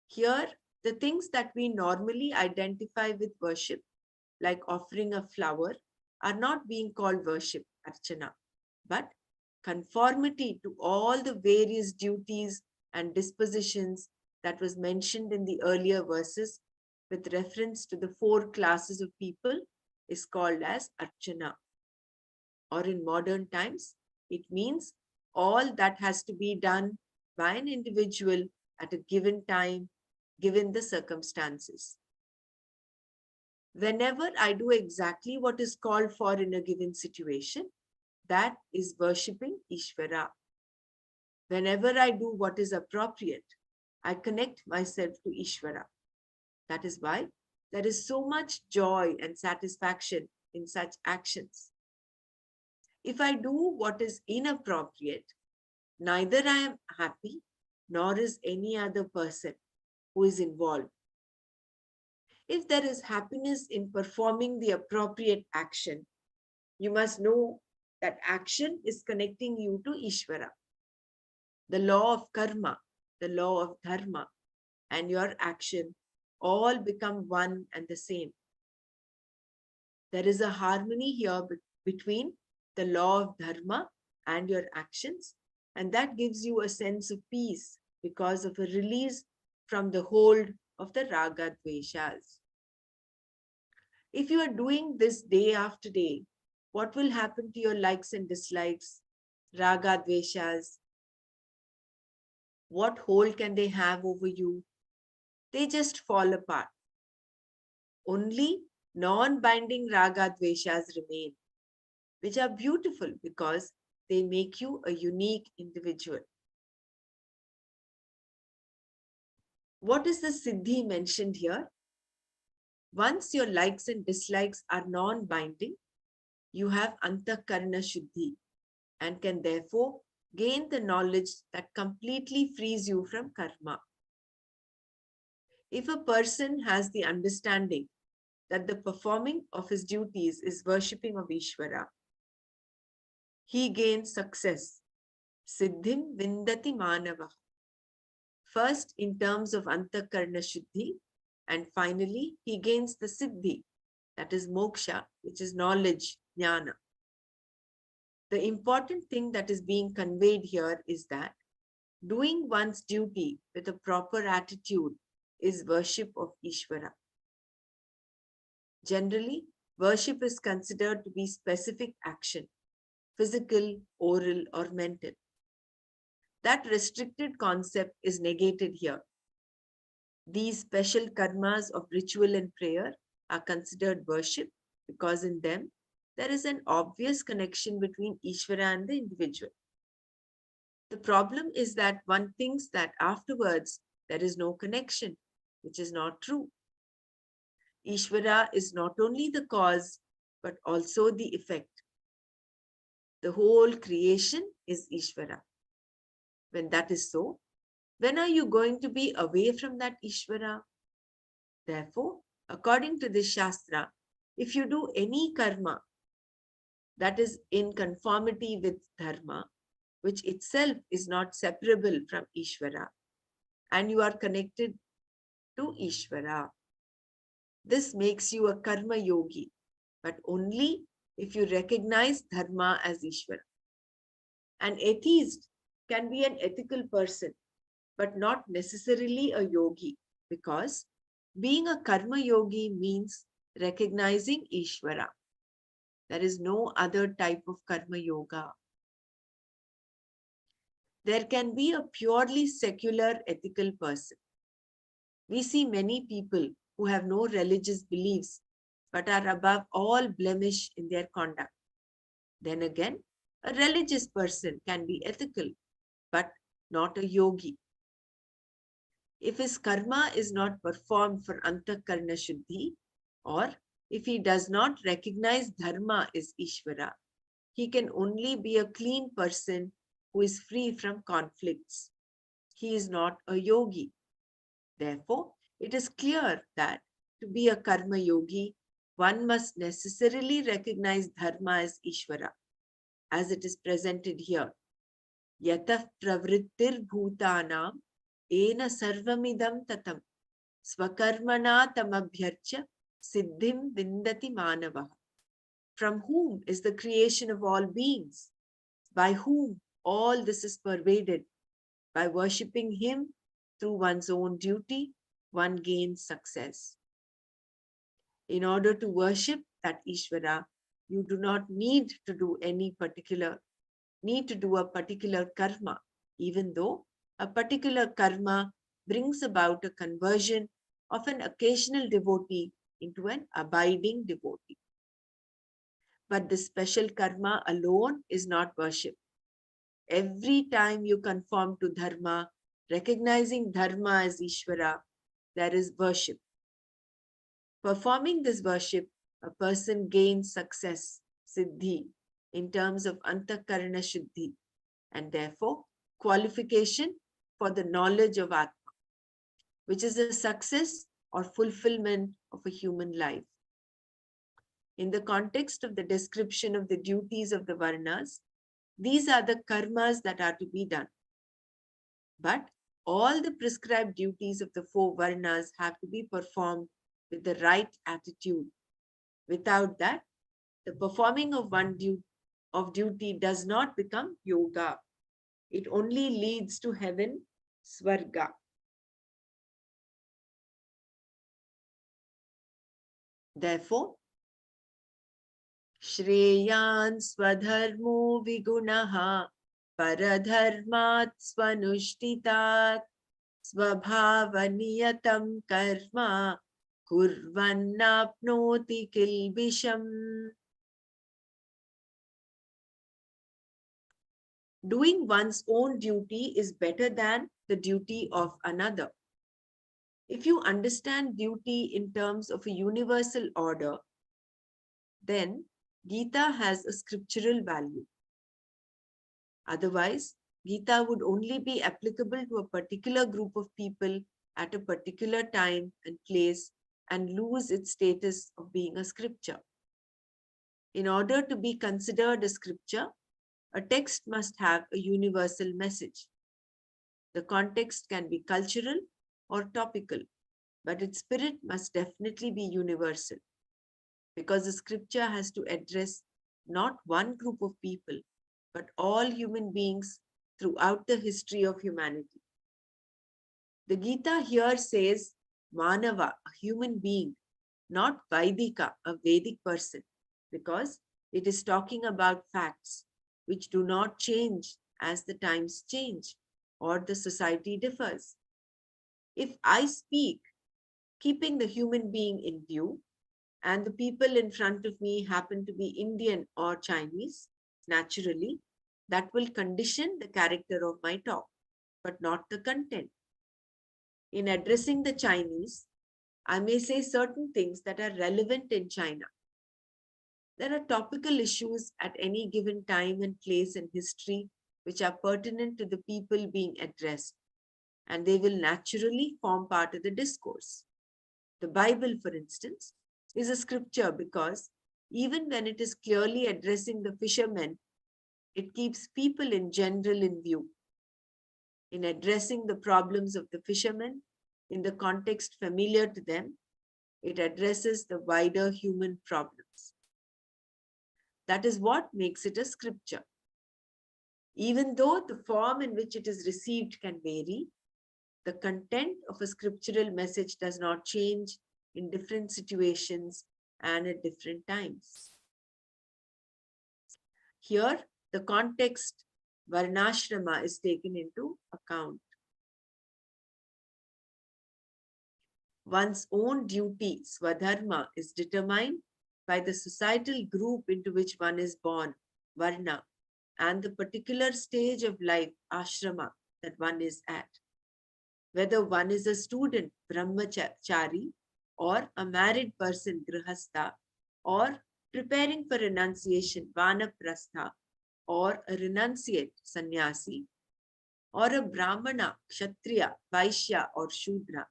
Here, the things that we normally identify with worship, like offering a flower, are not being called worship, archana, but conformity to all the various duties and dispositions that was mentioned in the earlier verses with reference to the 4 classes of people is called as archana. Or in modern times, it means all that has to be done by an individual at a given time, given the circumstances. Whenever I do exactly what is called for in a given situation, that is worshipping Ishvara. Whenever I do what is appropriate, I connect myself to Ishvara. That is why there is so much joy and satisfaction in such actions. If I do what is inappropriate, neither I am happy nor is any other person who is involved. If there is happiness in performing the appropriate action, you must know that action is connecting you to Ishvara. The law of karma, the law of dharma, and your action all become one and the same. There is a harmony here between the law of dharma and your actions, and that gives you a sense of peace because of a release from the hold of the raga dveshas. If you are doing this day after day, what will happen to your likes and dislikes, raga dveshas? What hold can they have over you? They just fall apart. Only non-binding raga dveshas remain, which are beautiful because they make you a unique individual. What is the siddhi mentioned here? Once your likes and dislikes are non-binding, you have antakarna shuddhi and can therefore gain the knowledge that completely frees you from karma. If a person has the understanding that the performing of his duties is worshipping of Ishvara, he gains success. Siddhim vindati manava. First in terms of antakarna shuddhi, and finally he gains the siddhi, that is moksha, which is knowledge, jnana. The important thing that is being conveyed here is that doing one's duty with a proper attitude is worship of Ishvara. Generally, worship is considered to be specific action, physical, oral, or mental. That restricted concept is negated here. These special karmas of ritual and prayer are considered worship because in them there is an obvious connection between Ishvara and the individual. The problem is that one thinks that afterwards there is no connection, which is not true. Ishvara is not only the cause, but also the effect. The whole creation is Ishvara. When that is so, when are you going to be away from that Ishvara? Therefore, according to this Shastra, if you do any karma that is in conformity with dharma, which itself is not separable from Ishvara, and you are connected to Ishvara, this makes you a karma yogi, but only if you recognize dharma as Ishvara. An atheist can be an ethical person, but not necessarily a yogi, because being a karma yogi means recognizing Ishvara. There is no other type of karma yoga. There can be a purely secular ethical person. We see many people who have no religious beliefs but are above all blemish in their conduct. Then again, a religious person can be ethical but not a yogi. If his karma is not performed for antakarna shuddhi, or if he does not recognize dharma as Ishvara, he can only be a clean person who is free from conflicts. He is not a yogi. Therefore, it is clear that to be a karma yogi, one must necessarily recognize dharma as Ishvara, as it is presented here. Yatah pravrittir bhutanam ena sarvamidam tatam swakarmana tamabhyarcha siddhim vindati manavaha. From whom is the creation of all beings? By whom all this is pervaded? By worshipping him through one's own duty, one gains success. In order to worship that Ishvara, you do not need to do a particular karma, even though a particular karma brings about a conversion of an occasional devotee into an abiding devotee. But the special karma alone is not worship. Every time you conform to dharma, recognizing dharma as Ishvara, there is worship. Performing this worship, a person gains success, siddhi, in terms of antakarana shuddhi, and therefore qualification for the knowledge of Atma, which is a success or fulfillment of a human life. In the context of the description of the duties of the Varnas, these are the karmas that are to be done. But all the prescribed duties of the 4 Varnas have to be performed with the right attitude. Without that, the performing of duty does not become yoga. It only leads to heaven, swarga. Therefore, Shreyan swadharmo vigunaha paradharmat swanushtitat svabhavaniyatam karma kurvannapnoti kilbisham. Doing one's own duty is better than the duty of another. If you understand duty in terms of a universal order, then Gita has a scriptural value. Otherwise, Gita would only be applicable to a particular group of people at a particular time and place and lose its status of being a scripture. In order to be considered a scripture, a text must have a universal message. The context can be cultural or topical, but its spirit must definitely be universal, because the scripture has to address not one group of people, but all human beings throughout the history of humanity. The Gita here says Manava, a human being, not Vaidika, a Vedic person, because it is talking about facts which do not change as the times change or the society differs. If I speak, keeping the human being in view, and the people in front of me happen to be Indian or Chinese, naturally, that will condition the character of my talk, but not the content. In addressing the Chinese, I may say certain things that are relevant in China. There are topical issues at any given time and place in history which are pertinent to the people being addressed, and they will naturally form part of the discourse. The Bible, for instance, is a scripture because even when it is clearly addressing the fishermen, it keeps people in general in view. In addressing the problems of the fishermen in the context familiar to them, it addresses the wider human problems. That is what makes it a scripture. Even though the form in which it is received can vary, the content of a scriptural message does not change in different situations and at different times. Here, the context Varnashrama is taken into account. One's own duty, swadharma, is determined by the societal group into which one is born, varna, and the particular stage of life, ashrama, that one is at. Whether one is a student, brahmachari, or a married person, grihastha, or preparing for renunciation, vanaprastha, or a renunciate, sannyasi, or a brahmana, kshatriya, vaishya, or shudra,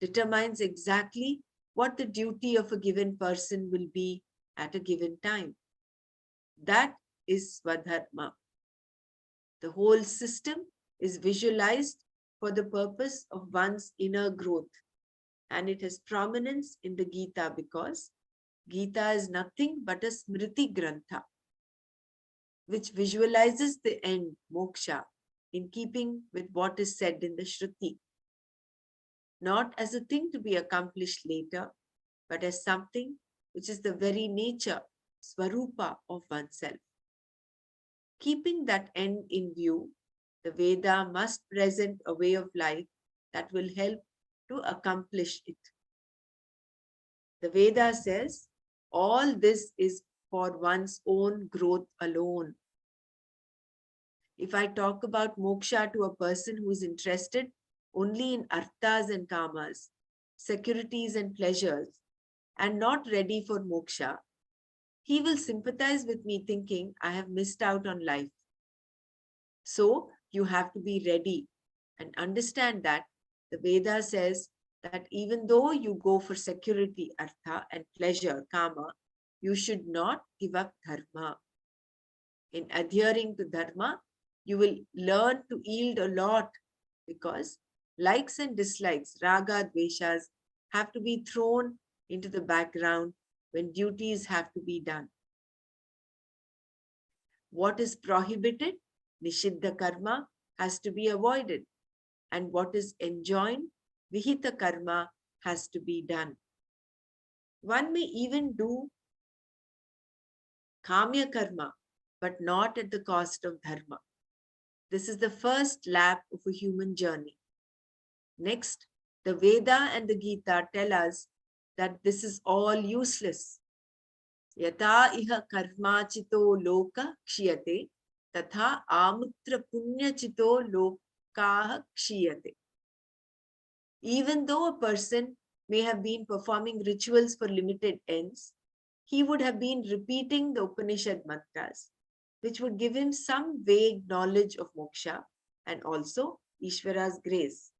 determines exactly what the duty of a given person will be at a given time. That is Swadharma. The whole system is visualized for the purpose of one's inner growth, and it has prominence in the Gita because Gita is nothing but a Smriti Grantha, which visualizes the end, moksha, in keeping with what is said in the Shruti, not as a thing to be accomplished later, but as something which is the very nature, swarupa of oneself. Keeping that end in view, the Veda must present a way of life that will help to accomplish it. The Veda says all this is for one's own growth alone. If I talk about moksha to a person who is interested only in arthas and kamas, securities and pleasures, and not ready for moksha, he will sympathize with me thinking I have missed out on life. So you have to be ready and understand that the Veda says that even though you go for security, artha, and pleasure, kama, you should not give up dharma. In adhering to dharma, you will learn to yield a lot because likes and dislikes, raga, dveshas, have to be thrown into the background when duties have to be done. What is prohibited, nishiddha karma, has to be avoided, and what is enjoined, vihita karma, has to be done. One may even do kamya karma, but not at the cost of dharma. This is the first lap of a human journey. Next, the Veda and the Gita tell us that this is all useless. Yata iha karma chito loka kshiyate, tatha amutra punya chito lokaha kshiyate. Even though a person may have been performing rituals for limited ends, he would have been repeating the Upanishad mantras, which would give him some vague knowledge of moksha and also Ishvara's grace.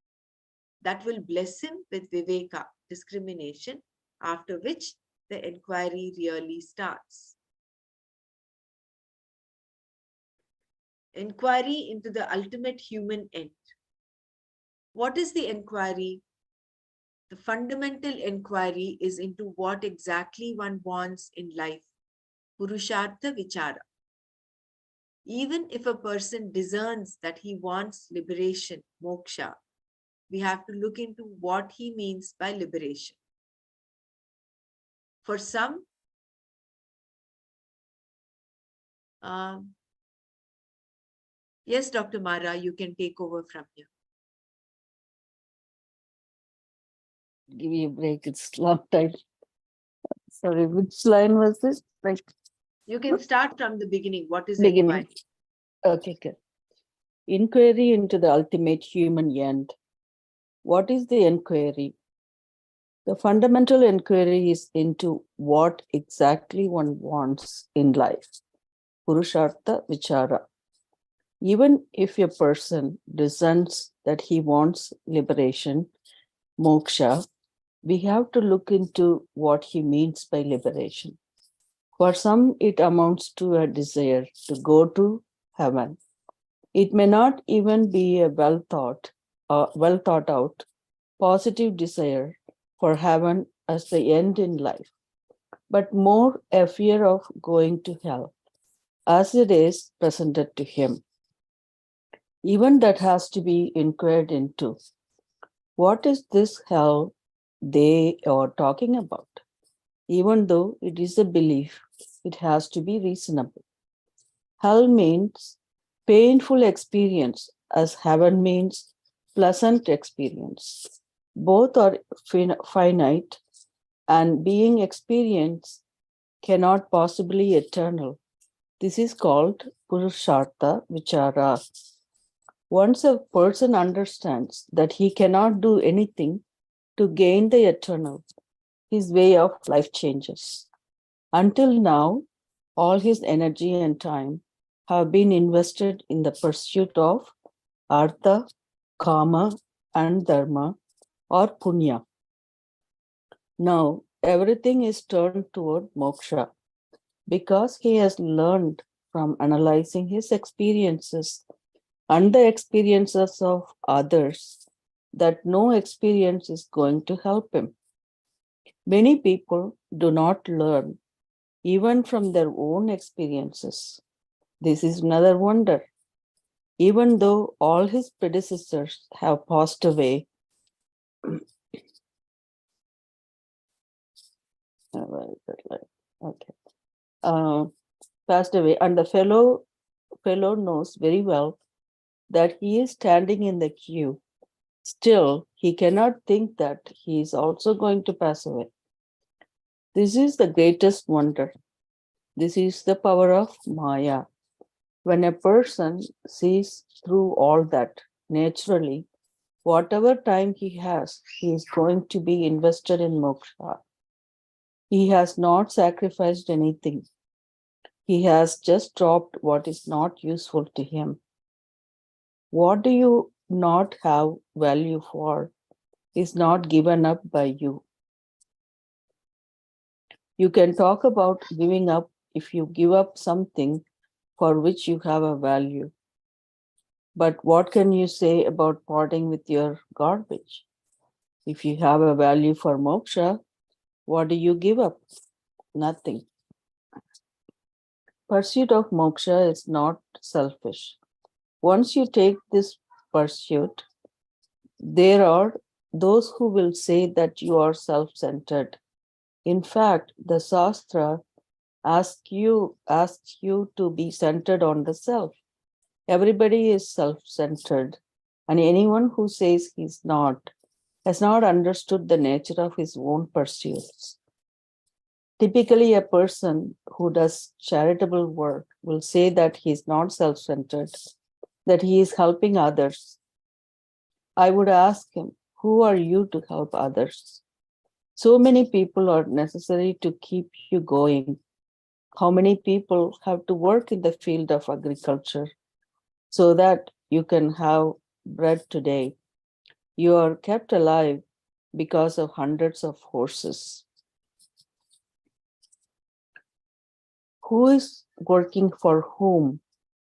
That will bless him with viveka, discrimination, after which the enquiry really starts. Inquiry into the ultimate human end. What is the inquiry? The fundamental inquiry is into what exactly one wants in life, Purushartha Vichara. Even if a person discerns that he wants liberation, moksha, we have to look into what he means by liberation. For some, yes, Dr. Mara, you can take over from here. Give you a break. It's long time. Sorry, which line was this? Like You can start from the beginning. What is beginning. inquiry? Okay, good. Inquiry into the ultimate human end. What is the inquiry? The fundamental inquiry is into what exactly one wants in life. Purushartha Vichara. Even if a person discerns that he wants liberation, moksha, we have to look into what he means by liberation. For some, it amounts to a desire to go to heaven. It may not even be a well thought out, positive desire for heaven as the end in life, but more a fear of going to hell, as it is presented to him. Even that has to be inquired into. What is this hell they are talking about? Even though it is a belief, it has to be reasonable. Hell means painful experience, as heaven means pleasant experience. Both are finite, and being experienced cannot possibly eternal. This is called Purushartha Vichara. Once a person understands that he cannot do anything to gain the eternal, his way of life changes. Until now, all his energy and time have been invested in the pursuit of Artha, Kama, and Dharma, or Punya. Now, everything is turned toward moksha because he has learned from analyzing his experiences and the experiences of others that no experience is going to help him. Many people do not learn even from their own experiences. This is another wonder. Even though all his predecessors have passed away, passed away, and the fellow knows very well that he is standing in the queue. Still, he cannot think that he is also going to pass away. This is the greatest wonder. This is the power of Maya. When a person sees through all that, naturally, whatever time he has, he is going to be invested in moksha. He has not sacrificed anything. He has just dropped what is not useful to him. What do you not have value for is not given up by you. You can talk about giving up if you give up something for which you have a value. But what can you say about parting with your garbage? If you have a value for moksha, what do you give up? Nothing. Pursuit of moksha is not selfish. Once you take this pursuit, there are those who will say that you are self-centered. In fact, the Shastra asks you to be centered on the self. Everybody is self-centered, and anyone who says he's not has not understood the nature of his own pursuits. Typically, a person who does charitable work will say that he is not self-centered, that he is helping others. I would ask him, who are you to help others? So many people are necessary to keep you going. How many people have to work in the field of agriculture so that you can have bread today? You are kept alive because of hundreds of horses. Who is working for whom?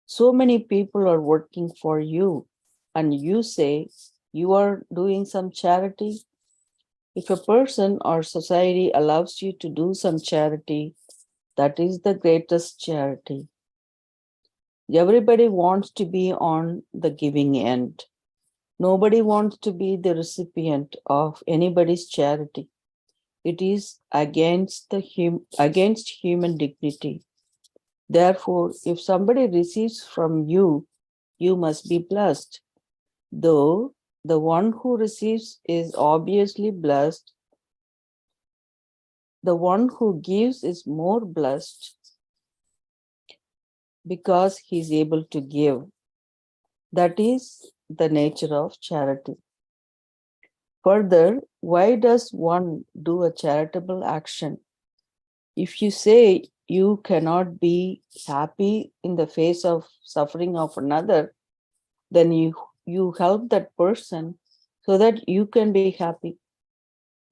So many people are working for you, and you say you are doing some charity. If a person or society allows you to do some charity, that is the greatest charity. Everybody wants to be on the giving end. Nobody wants to be the recipient of anybody's charity. It is against human dignity. Therefore, if somebody receives from you, you must be blessed. Though the one who receives is obviously blessed, the one who gives is more blessed because he is able to give. That is the nature of charity. Further, why does one do a charitable action? If you say you cannot be happy in the face of suffering of another, then you help that person so that you can be happy.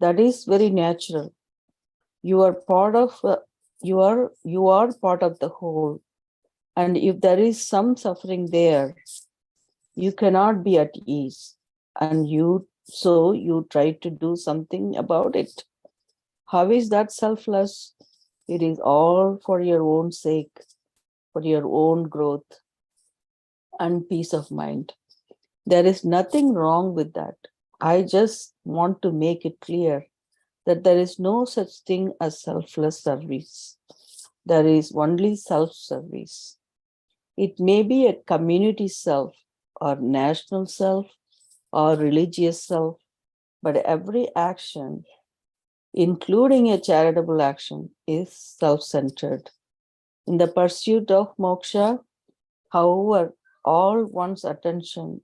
That is very natural. You are part of you are part of the whole, and if there is some suffering there, you cannot be at ease, and you try to do something about it. How is that selfless? It is all for your own sake, for your own growth and peace of mind. There is nothing wrong with that. I just want to make it clear that there is no such thing as selfless service. There is only self-service. It may be a community self, or national self, or religious self, but every action, including a charitable action, is self-centered. In the pursuit of moksha, however, all one's attention,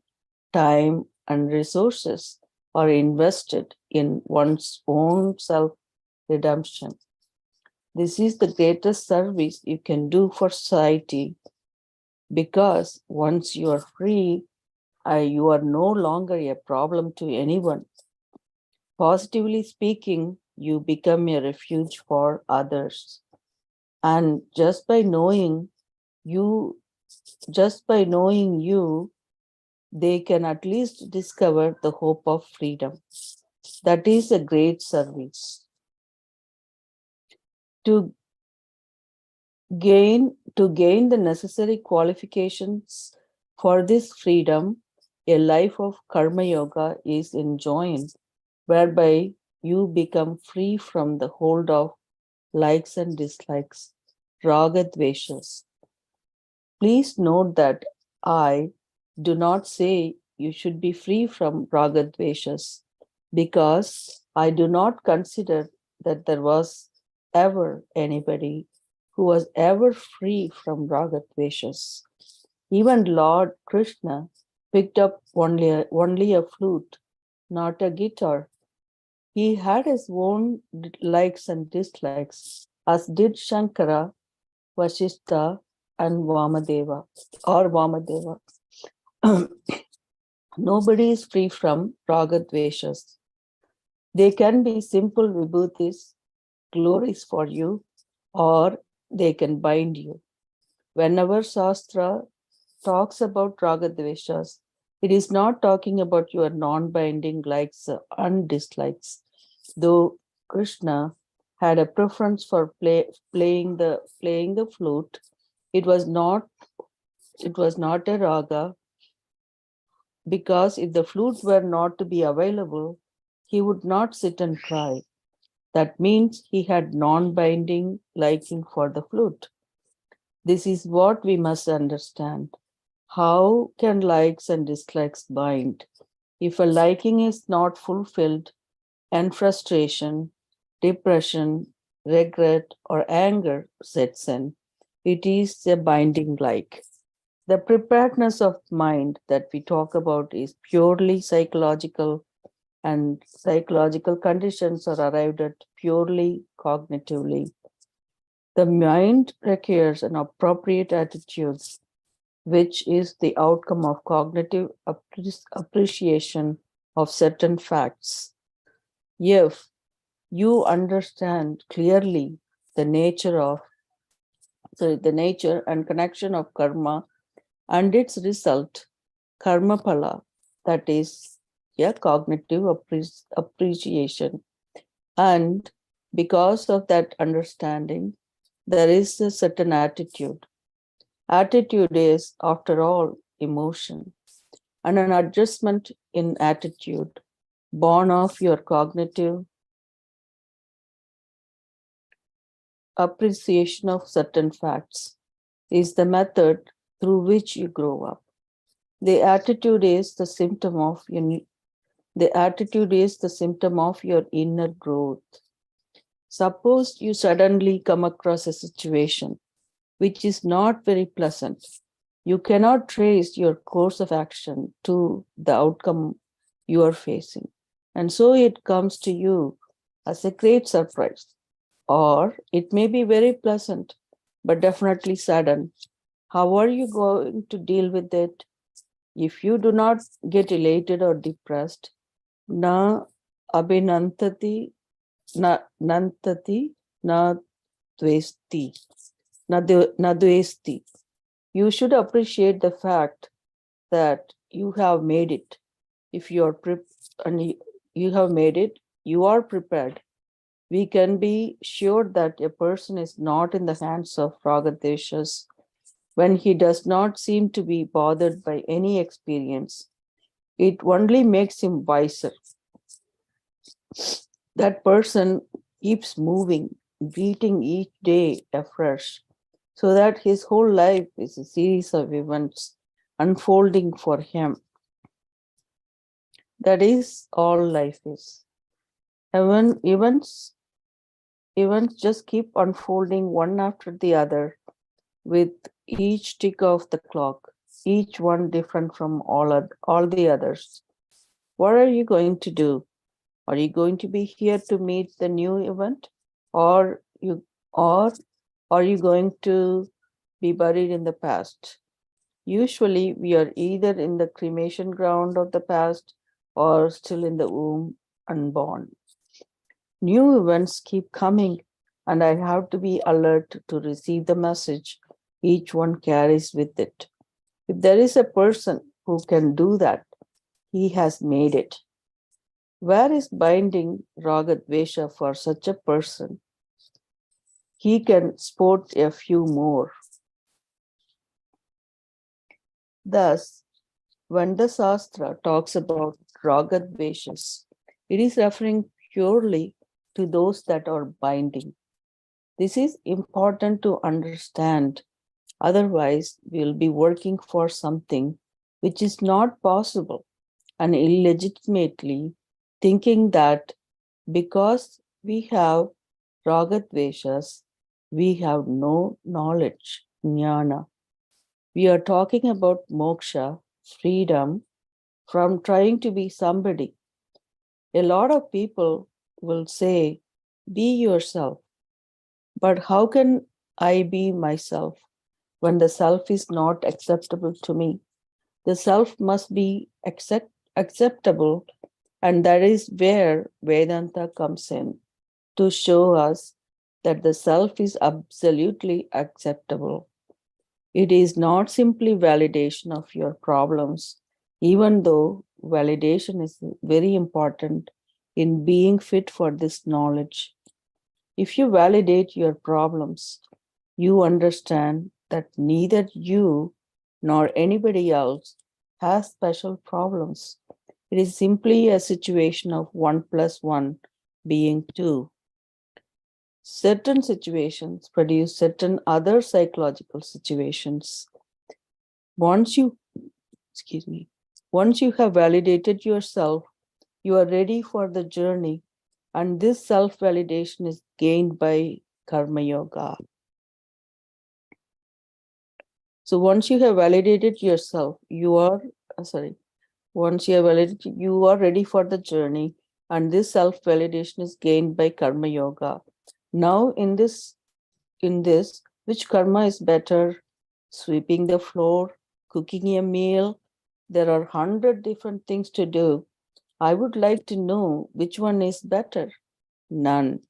time, and resources are invested in one's own self-redemption. This is the greatest service you can do for society, because once you are free, you are no longer a problem to anyone. Positively speaking, you become a refuge for others. And just by knowing you, they can at least discover the hope of freedom. That is a great service. To gain the necessary qualifications for this freedom, a life of karma yoga is enjoined, whereby you become free from the hold of likes and dislikes, raga dveshas. Please note that I do not say you should be free from raga dveshas, because I do not consider that there was ever anybody who was ever free from raga dveshas. Even Lord Krishna picked up only a flute, not a guitar. He had his own likes and dislikes, as did Shankara, Vashishta, and Vamadeva. Nobody is free from raga dveshas. They can be simple vibhutis, glories for you, or they can bind you. Whenever Shastra talks about raga dveshas, it is not talking about your non-binding likes and dislikes. Though Krishna had a preference for playing the flute, it was not a raga, because if the flute were not to be available, he would not sit and cry. That means he had non-binding liking for the flute. This is what we must understand. How can likes and dislikes bind? If a liking is not fulfilled, and frustration, depression, regret, or anger sets in, it is a binding like. The preparedness of mind that we talk about is purely psychological, and psychological conditions are arrived at purely cognitively. The mind requires an appropriate attitude, which is the outcome of cognitive appreciation of certain facts. If you understand clearly the nature and connection of karma and its result, karma phala, that is a cognitive appreciation. And because of that understanding, there is a certain attitude. Attitude is, after all, emotion, and an adjustment in attitude born of your cognitive appreciation of certain facts is the method through which you grow up. The attitude is the symptom of your inner growth. Suppose you suddenly come across a situation which is not very pleasant. You cannot trace your course of action to the outcome you are facing. And so it comes to you as a great surprise. Or it may be very pleasant, but definitely sudden. How are you going to deal with it? If you do not get elated or depressed, na abhinantati, na nantati, na dvesti, na dvesti. You should appreciate the fact that you have made it. If you are you have made it, you are prepared. We can be sure that a person is not in the hands of raga dveshas when he does not seem to be bothered by any experience. It only makes him wiser. That person keeps moving, greeting each day afresh, so that his whole life is a series of events unfolding for him. That is all life is. Events just keep unfolding one after the other with each tick of the clock, each one different from all the others. What are you going to do? Are you going to be here to meet the new event? Or or are you going to be buried in the past? Usually we are either in the cremation ground of the past or still in the womb unborn. New events keep coming, and I have to be alert to receive the message each one carries with it. If there is a person who can do that, he has made it. Where is binding Ragadvesha for such a person? He can sport a few more. Thus, when the Shastra talks about Ragadveshas, it is referring purely to those that are binding. This is important to understand. Otherwise, we'll be working for something which is not possible and illegitimately thinking that because we have Ragadveshas, we have no knowledge, jnana. We are talking about moksha, freedom from trying to be somebody. A lot of people will say, be yourself. But how can I be myself when the self is not acceptable to me? The self must be acceptable, and that is where Vedanta comes in to show us that the self is absolutely acceptable. It is not simply validation of your problems, even though validation is very important in being fit for this knowledge. If you validate your problems, you understand that neither you nor anybody else has special problems. It is simply a situation of 1 + 1 being 2. Certain situations produce certain other psychological situations. Once you have validated yourself, you are ready for the journey, and this self-validation is gained by karma yoga. So once you have validated yourself, you are ready for the journey, and this self-validation is gained by karma yoga. Now in this, which karma is better? Sweeping the floor, cooking a meal? There are 100 different things to do. I would like to know which one is better. None.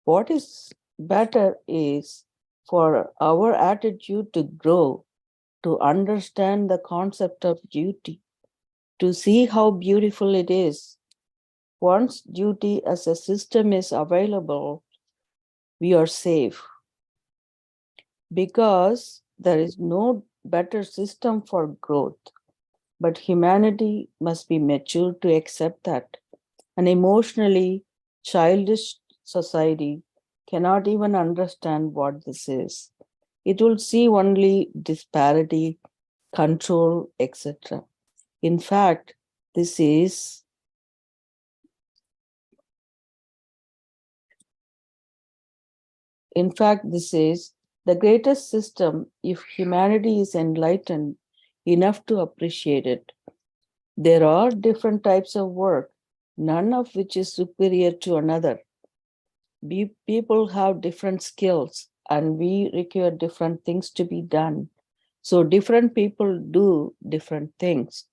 What is better is for our attitude to grow, to understand the concept of duty, to see how beautiful it is. Once duty as a system is available, we are safe, because there is no better system for growth. But humanity must be mature to accept that. An emotionally childish society cannot even understand what this is. It will see only disparity, control, etc. In fact, this is the greatest system if humanity is enlightened enough to appreciate it. There are different types of work, none of which is superior to another. People have different skills, and we require different things to be done. So different people do different things.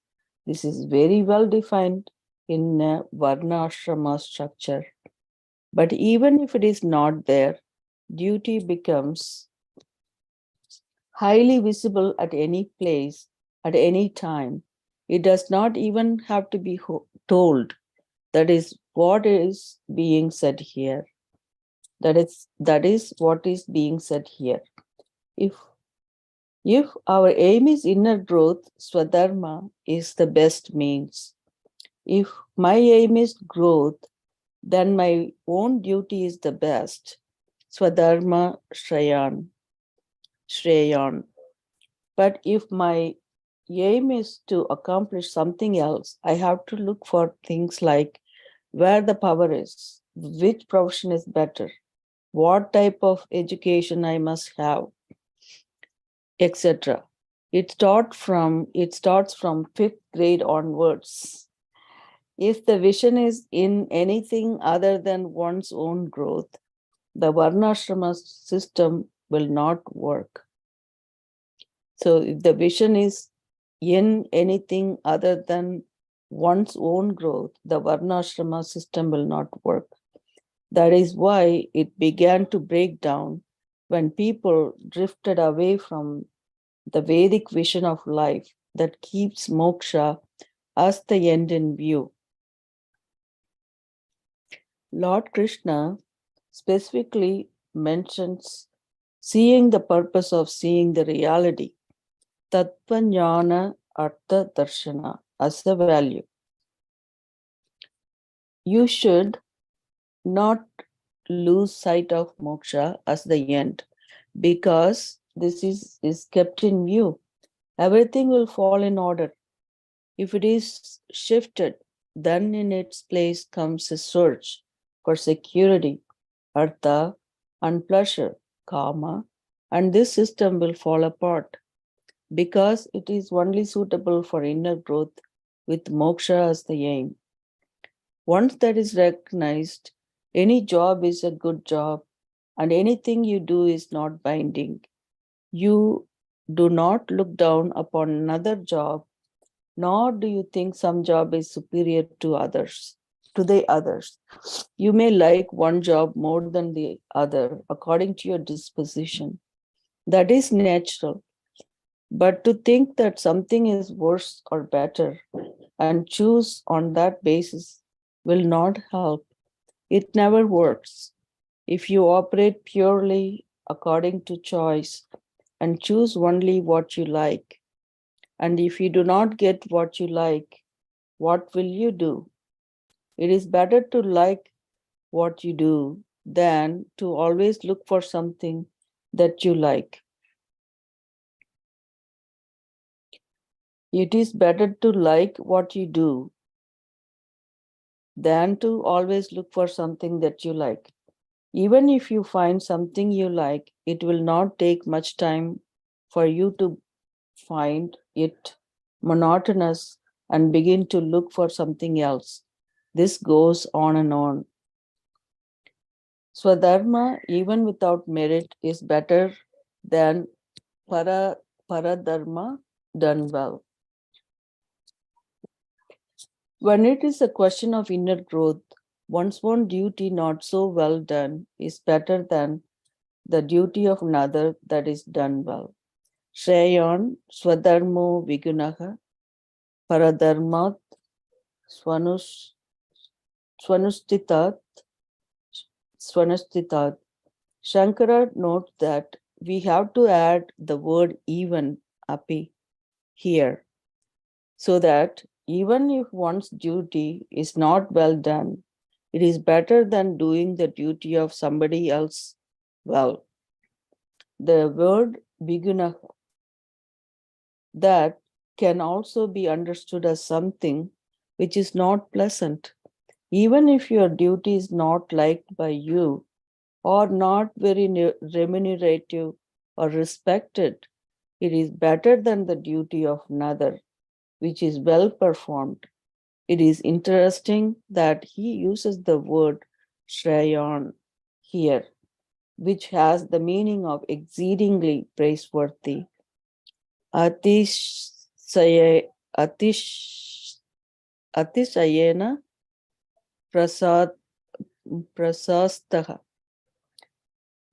This is very well defined in Varna Ashrama structure. But even if it is not there, duty becomes highly visible at any place, at any time. It does not even have to be told. That is what is being said here. That is what is being said here. If our aim is inner growth, Swadharma is the best means. If my aim is growth, then my own duty is the best. Swadharma Shreyan. But if my aim is to accomplish something else, I have to look for things like where the power is, which profession is better, what type of education I must have, etc. It starts from fifth grade onwards. If the vision is in anything other than one's own growth, the Varnashrama system will not work. So if the vision is in anything other than one's own growth, the Varnashrama system will not work. That is why it began to break down when people drifted away from the Vedic vision of life that keeps moksha as the end in view. Lord Krishna specifically mentions seeing the purpose of seeing the reality, Tattva-jnana Artha Darshana, as a value. You should not lose sight of moksha as the end, because this is kept in view. Everything will fall in order. If it is shifted, then in its place comes a search for security, artha, and pleasure, kama, and this system will fall apart because it is only suitable for inner growth with moksha as the aim. Once that is recognized, any job is a good job and anything you do is not binding. You do not look down upon another job, nor do you think some job is superior to the others. You may like one job more than the other according to your disposition. That is natural. But to think that something is worse or better and choose on that basis will not help. It never works. If you operate purely according to choice and choose only what you like, and if you do not get what you like, what will you do? It is better to like what you do than to always look for something that you like. It is better to like what you do than to always look for something that you like. Even if you find something you like, it will not take much time for you to find it monotonous and begin to look for something else. This goes on and on. Swadharma, even without merit, is better than paradharma done well. When it is a question of inner growth, one's own duty not so well done is better than the duty of another that is done well. Shreyan swadharmo vigunaha paradharmat swanustitat. Shankara notes that we have to add the word even, api, here, so that even if one's duty is not well done, it is better than doing the duty of somebody else well. The word biguna, that can also be understood as something which is not pleasant. Even if your duty is not liked by you or not very remunerative or respected, it is better than the duty of another, which is well performed. It is interesting that he uses the word shrayan here, which has the meaning of exceedingly praiseworthy. Atishayena prasastaha.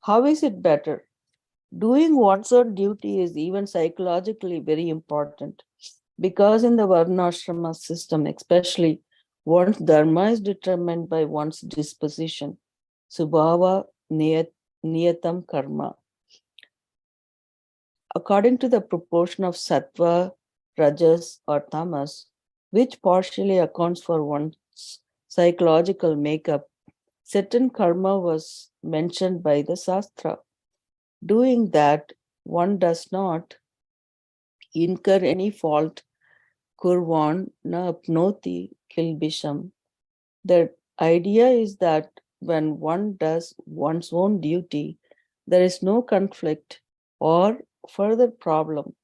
How is it better? Doing one's own duty is even psychologically very important, because in the Varnashrama system, especially, one's dharma is determined by one's disposition, subhava niyatam karma. According to the proportion of sattva, rajas, or tamas, which partially accounts for one's psychological makeup, certain karma was mentioned by the Shastra. Doing that, one does not incur any fault, kurvan na apnoti kilbisham. The idea is that when one does one's own duty, there is no conflict or further problem.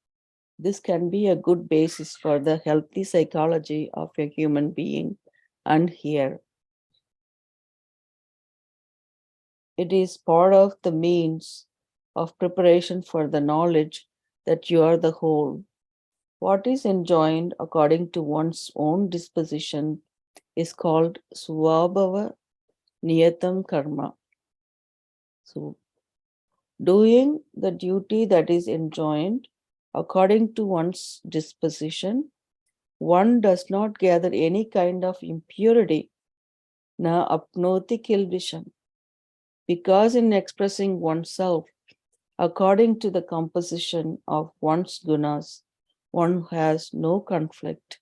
This can be a good basis for the healthy psychology of a human being. And here, it is part of the means of preparation for the knowledge that you are the whole. What is enjoined according to one's own disposition is called svabhava niyatam karma. So, doing the duty that is enjoined according to one's disposition, one does not gather any kind of impurity, na apnoti kilvisham, because in expressing oneself according to the composition of one's gunas, one has no conflict.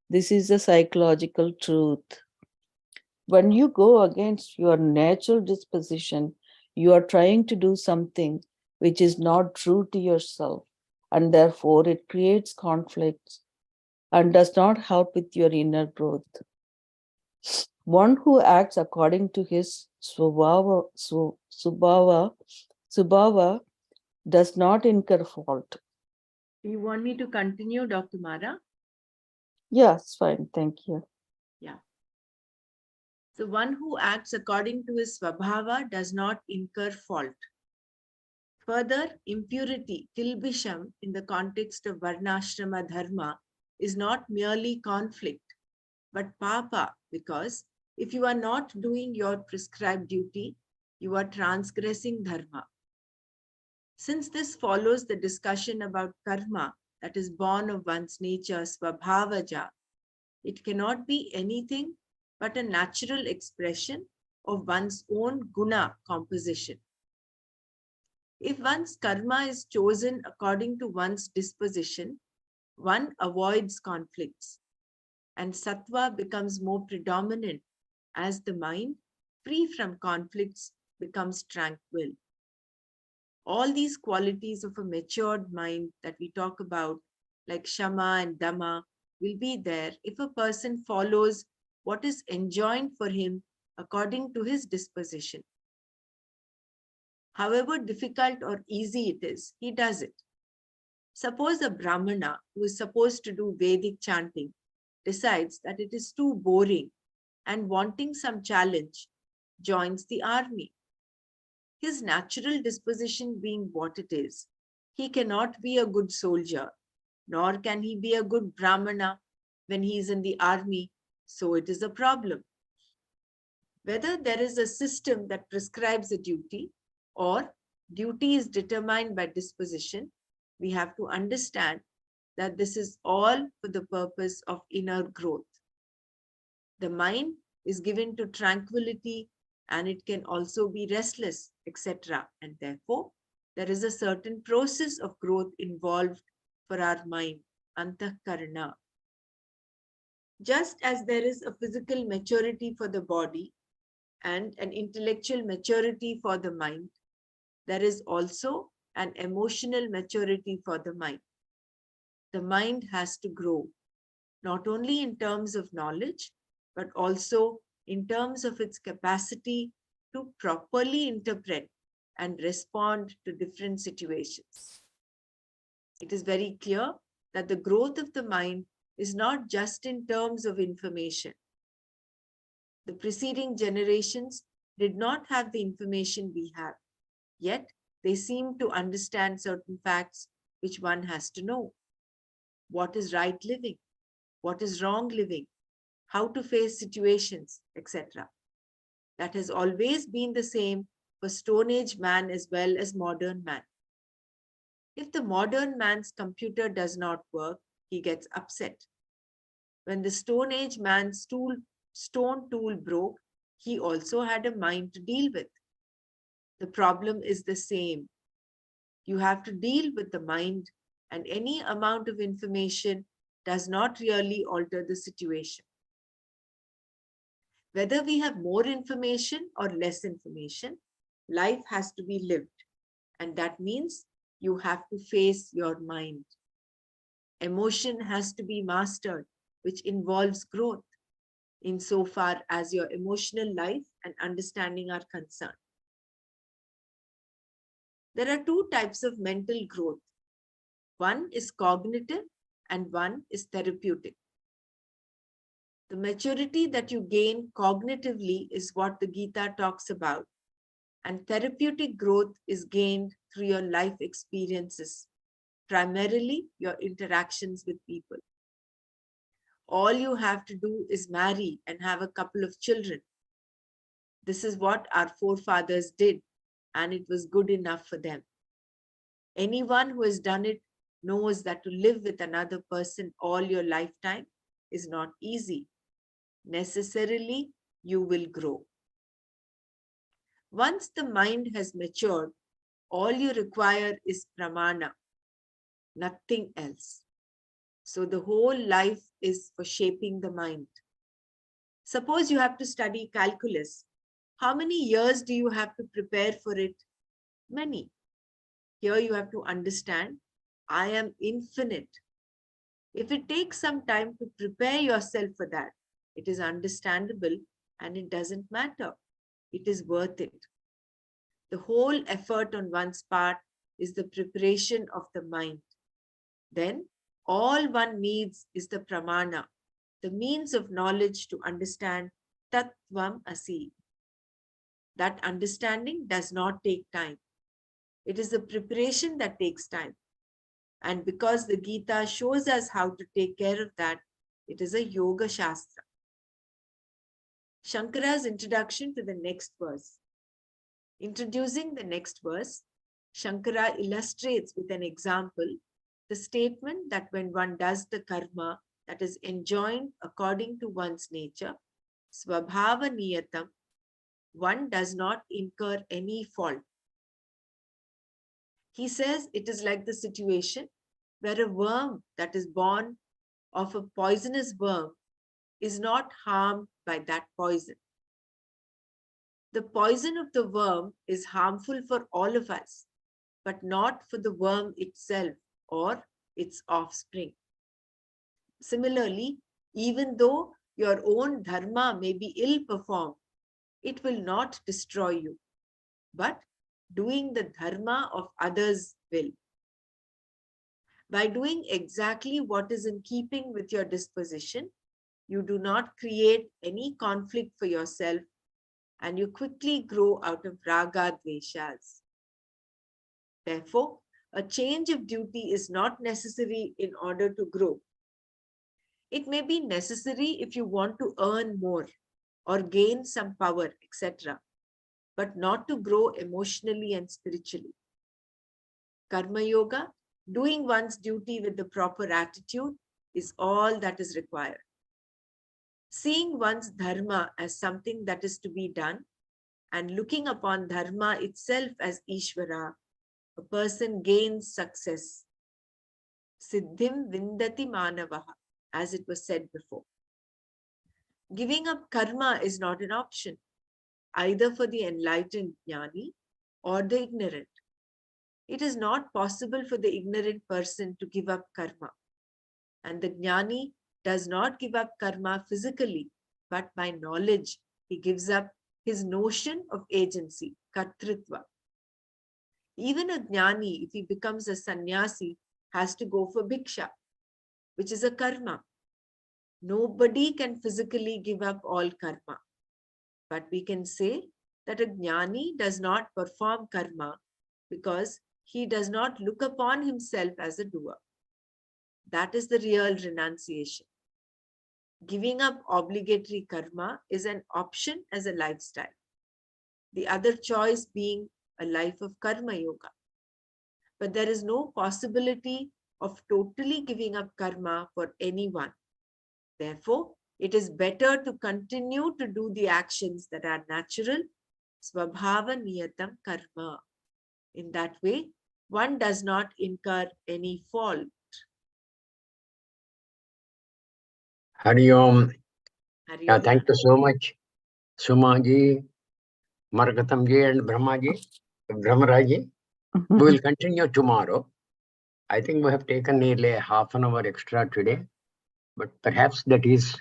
This is a psychological truth. When you go against your natural disposition, you are trying to do something which is not true to yourself, and therefore it creates conflicts and does not help with your inner growth. One who acts according to his subhava does not incur fault. Do you want me to continue, Dr. Mara? Yes, fine, thank you. Yeah. So one who acts according to his svabhava does not incur fault. Further, impurity, kilbisham, in the context of varnashrama dharma, is not merely conflict, but papa, because if you are not doing your prescribed duty, you are transgressing dharma. Since this follows the discussion about karma that is born of one's nature, svabhavaja, it cannot be anything but a natural expression of one's own guna composition. If one's karma is chosen according to one's disposition, one avoids conflicts, and sattva becomes more predominant as the mind, free from conflicts, becomes tranquil. All these qualities of a matured mind that we talk about, like shama and dhamma, will be there if a person follows what is enjoined for him according to his disposition. However difficult or easy it is, he does it. Suppose a Brahmana who is supposed to do Vedic chanting decides that it is too boring and wanting some challenge, joins the army. His natural disposition being what it is, he cannot be a good soldier, nor can he be a good Brahmana when he is in the army, so it is a problem. Whether there is a system that prescribes a duty or duty is determined by disposition, we have to understand that this is all for the purpose of inner growth. The mind is given to tranquility and it can also be restless, etc. And therefore, there is a certain process of growth involved for our mind, antahkarana. Just as there is a physical maturity for the body and an intellectual maturity for the mind, there is also an emotional maturity for the mind. The mind has to grow, not only in terms of knowledge, but also in terms of its capacity to properly interpret and respond to different situations. It is very clear that the growth of the mind is not just in terms of information. The preceding generations did not have the information we have, yet they seem to understand certain facts which one has to know. What is right living? What is wrong living? How to face situations, etc. That has always been the same for Stone Age man as well as modern man. If the modern man's computer does not work, he gets upset. When the Stone Age man's stone tool broke, he also had a mind to deal with. The problem is the same. You have to deal with the mind, and any amount of information does not really alter the situation. Whether we have more information or less information, life has to be lived. And that means you have to face your mind. Emotion has to be mastered, which involves growth, insofar as your emotional life and understanding are concerned. There are two types of mental growth. One is cognitive and one is therapeutic. The maturity that you gain cognitively is what the Gita talks about, and therapeutic growth is gained through your life experiences, primarily your interactions with people. All you have to do is marry and have a couple of children. This is what our forefathers did, and it was good enough for them. Anyone who has done it knows that to live with another person all your lifetime is not easy. Necessarily, you will grow. Once the mind has matured, all you require is pramana, nothing else. So the whole life is for shaping the mind. Suppose you have to study calculus. How many years do you have to prepare for it? Many. Here you have to understand, I am infinite. If it takes some time to prepare yourself for that, it is understandable and it doesn't matter. It is worth it. The whole effort on one's part is the preparation of the mind. Then all one needs is the pramana, the means of knowledge to understand Tattvam Asi. That understanding does not take time. It is the preparation that takes time. And because the Gita shows us how to take care of that, it is a Yoga Shastra. Shankara's introduction to the next verse. Introducing the next verse, Shankara illustrates with an example the statement that when one does the karma that is enjoined according to one's nature, Swabhava Niyatam, one does not incur any fault. He says it is like the situation where a worm that is born of a poisonous worm is not harmed by that poison. The poison of the worm is harmful for all of us, but not for the worm itself or its offspring. Similarly, even though your own dharma may be ill performed, it will not destroy you, but doing the dharma of others will. By doing exactly what is in keeping with your disposition, you do not create any conflict for yourself, and you quickly grow out of raga dveshas. Therefore, a change of duty is not necessary in order to grow. It may be necessary if you want to earn more or gain some power, etc., but not to grow emotionally and spiritually. Karma Yoga, doing one's duty with the proper attitude, is all that is required. Seeing one's dharma as something that is to be done and looking upon dharma itself as Ishvara, a person gains success. Siddhim vindati manavaha, as it was said before. Giving up karma is not an option, either for the enlightened jnani or the ignorant. It is not possible for the ignorant person to give up karma. And the jnani does not give up karma physically, but by knowledge, he gives up his notion of agency, kartritva. Even a jnani, if he becomes a sannyasi, has to go for bhiksha, which is a karma. Nobody can physically give up all karma. But we can say that a jnani does not perform karma because he does not look upon himself as a doer. That is the real renunciation. Giving up obligatory karma is an option as a lifestyle. The other choice being a life of karma yoga. But there is no possibility of totally giving up karma for anyone. Therefore, it is better to continue to do the actions that are natural, swabhava niyatam karma. In that way, one does not incur any fault. Hari Om. Hari Yeah, Om. thank you so much, Sumaji, Margatamji, and Brahmaji, Brahmaraji. We will continue tomorrow. I think we have taken nearly half an hour extra today, but perhaps that is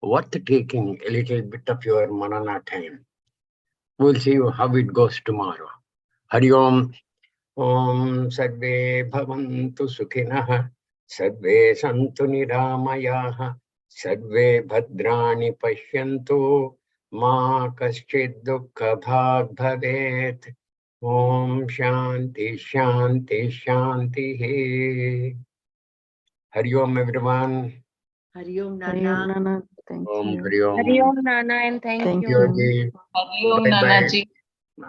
worth taking a little bit of your manana time. We'll see how it goes tomorrow. Hari Om. Om Sarve Bhavantu Sukhinah. Sarve Santu Niramayah. Sarve Bhadrani Pashyantu. Ma Kaschid Dukkha Bhag Bhavet. Om Shanti Shanti Shanti. Hari Om everyone. Hari Om Hari Om, Nana. Nana. Thank Om you. Hari Om. Hari Om, Nana, and thank Thank you. you. Yogi. Hari Om, Bye bye. Nanaji.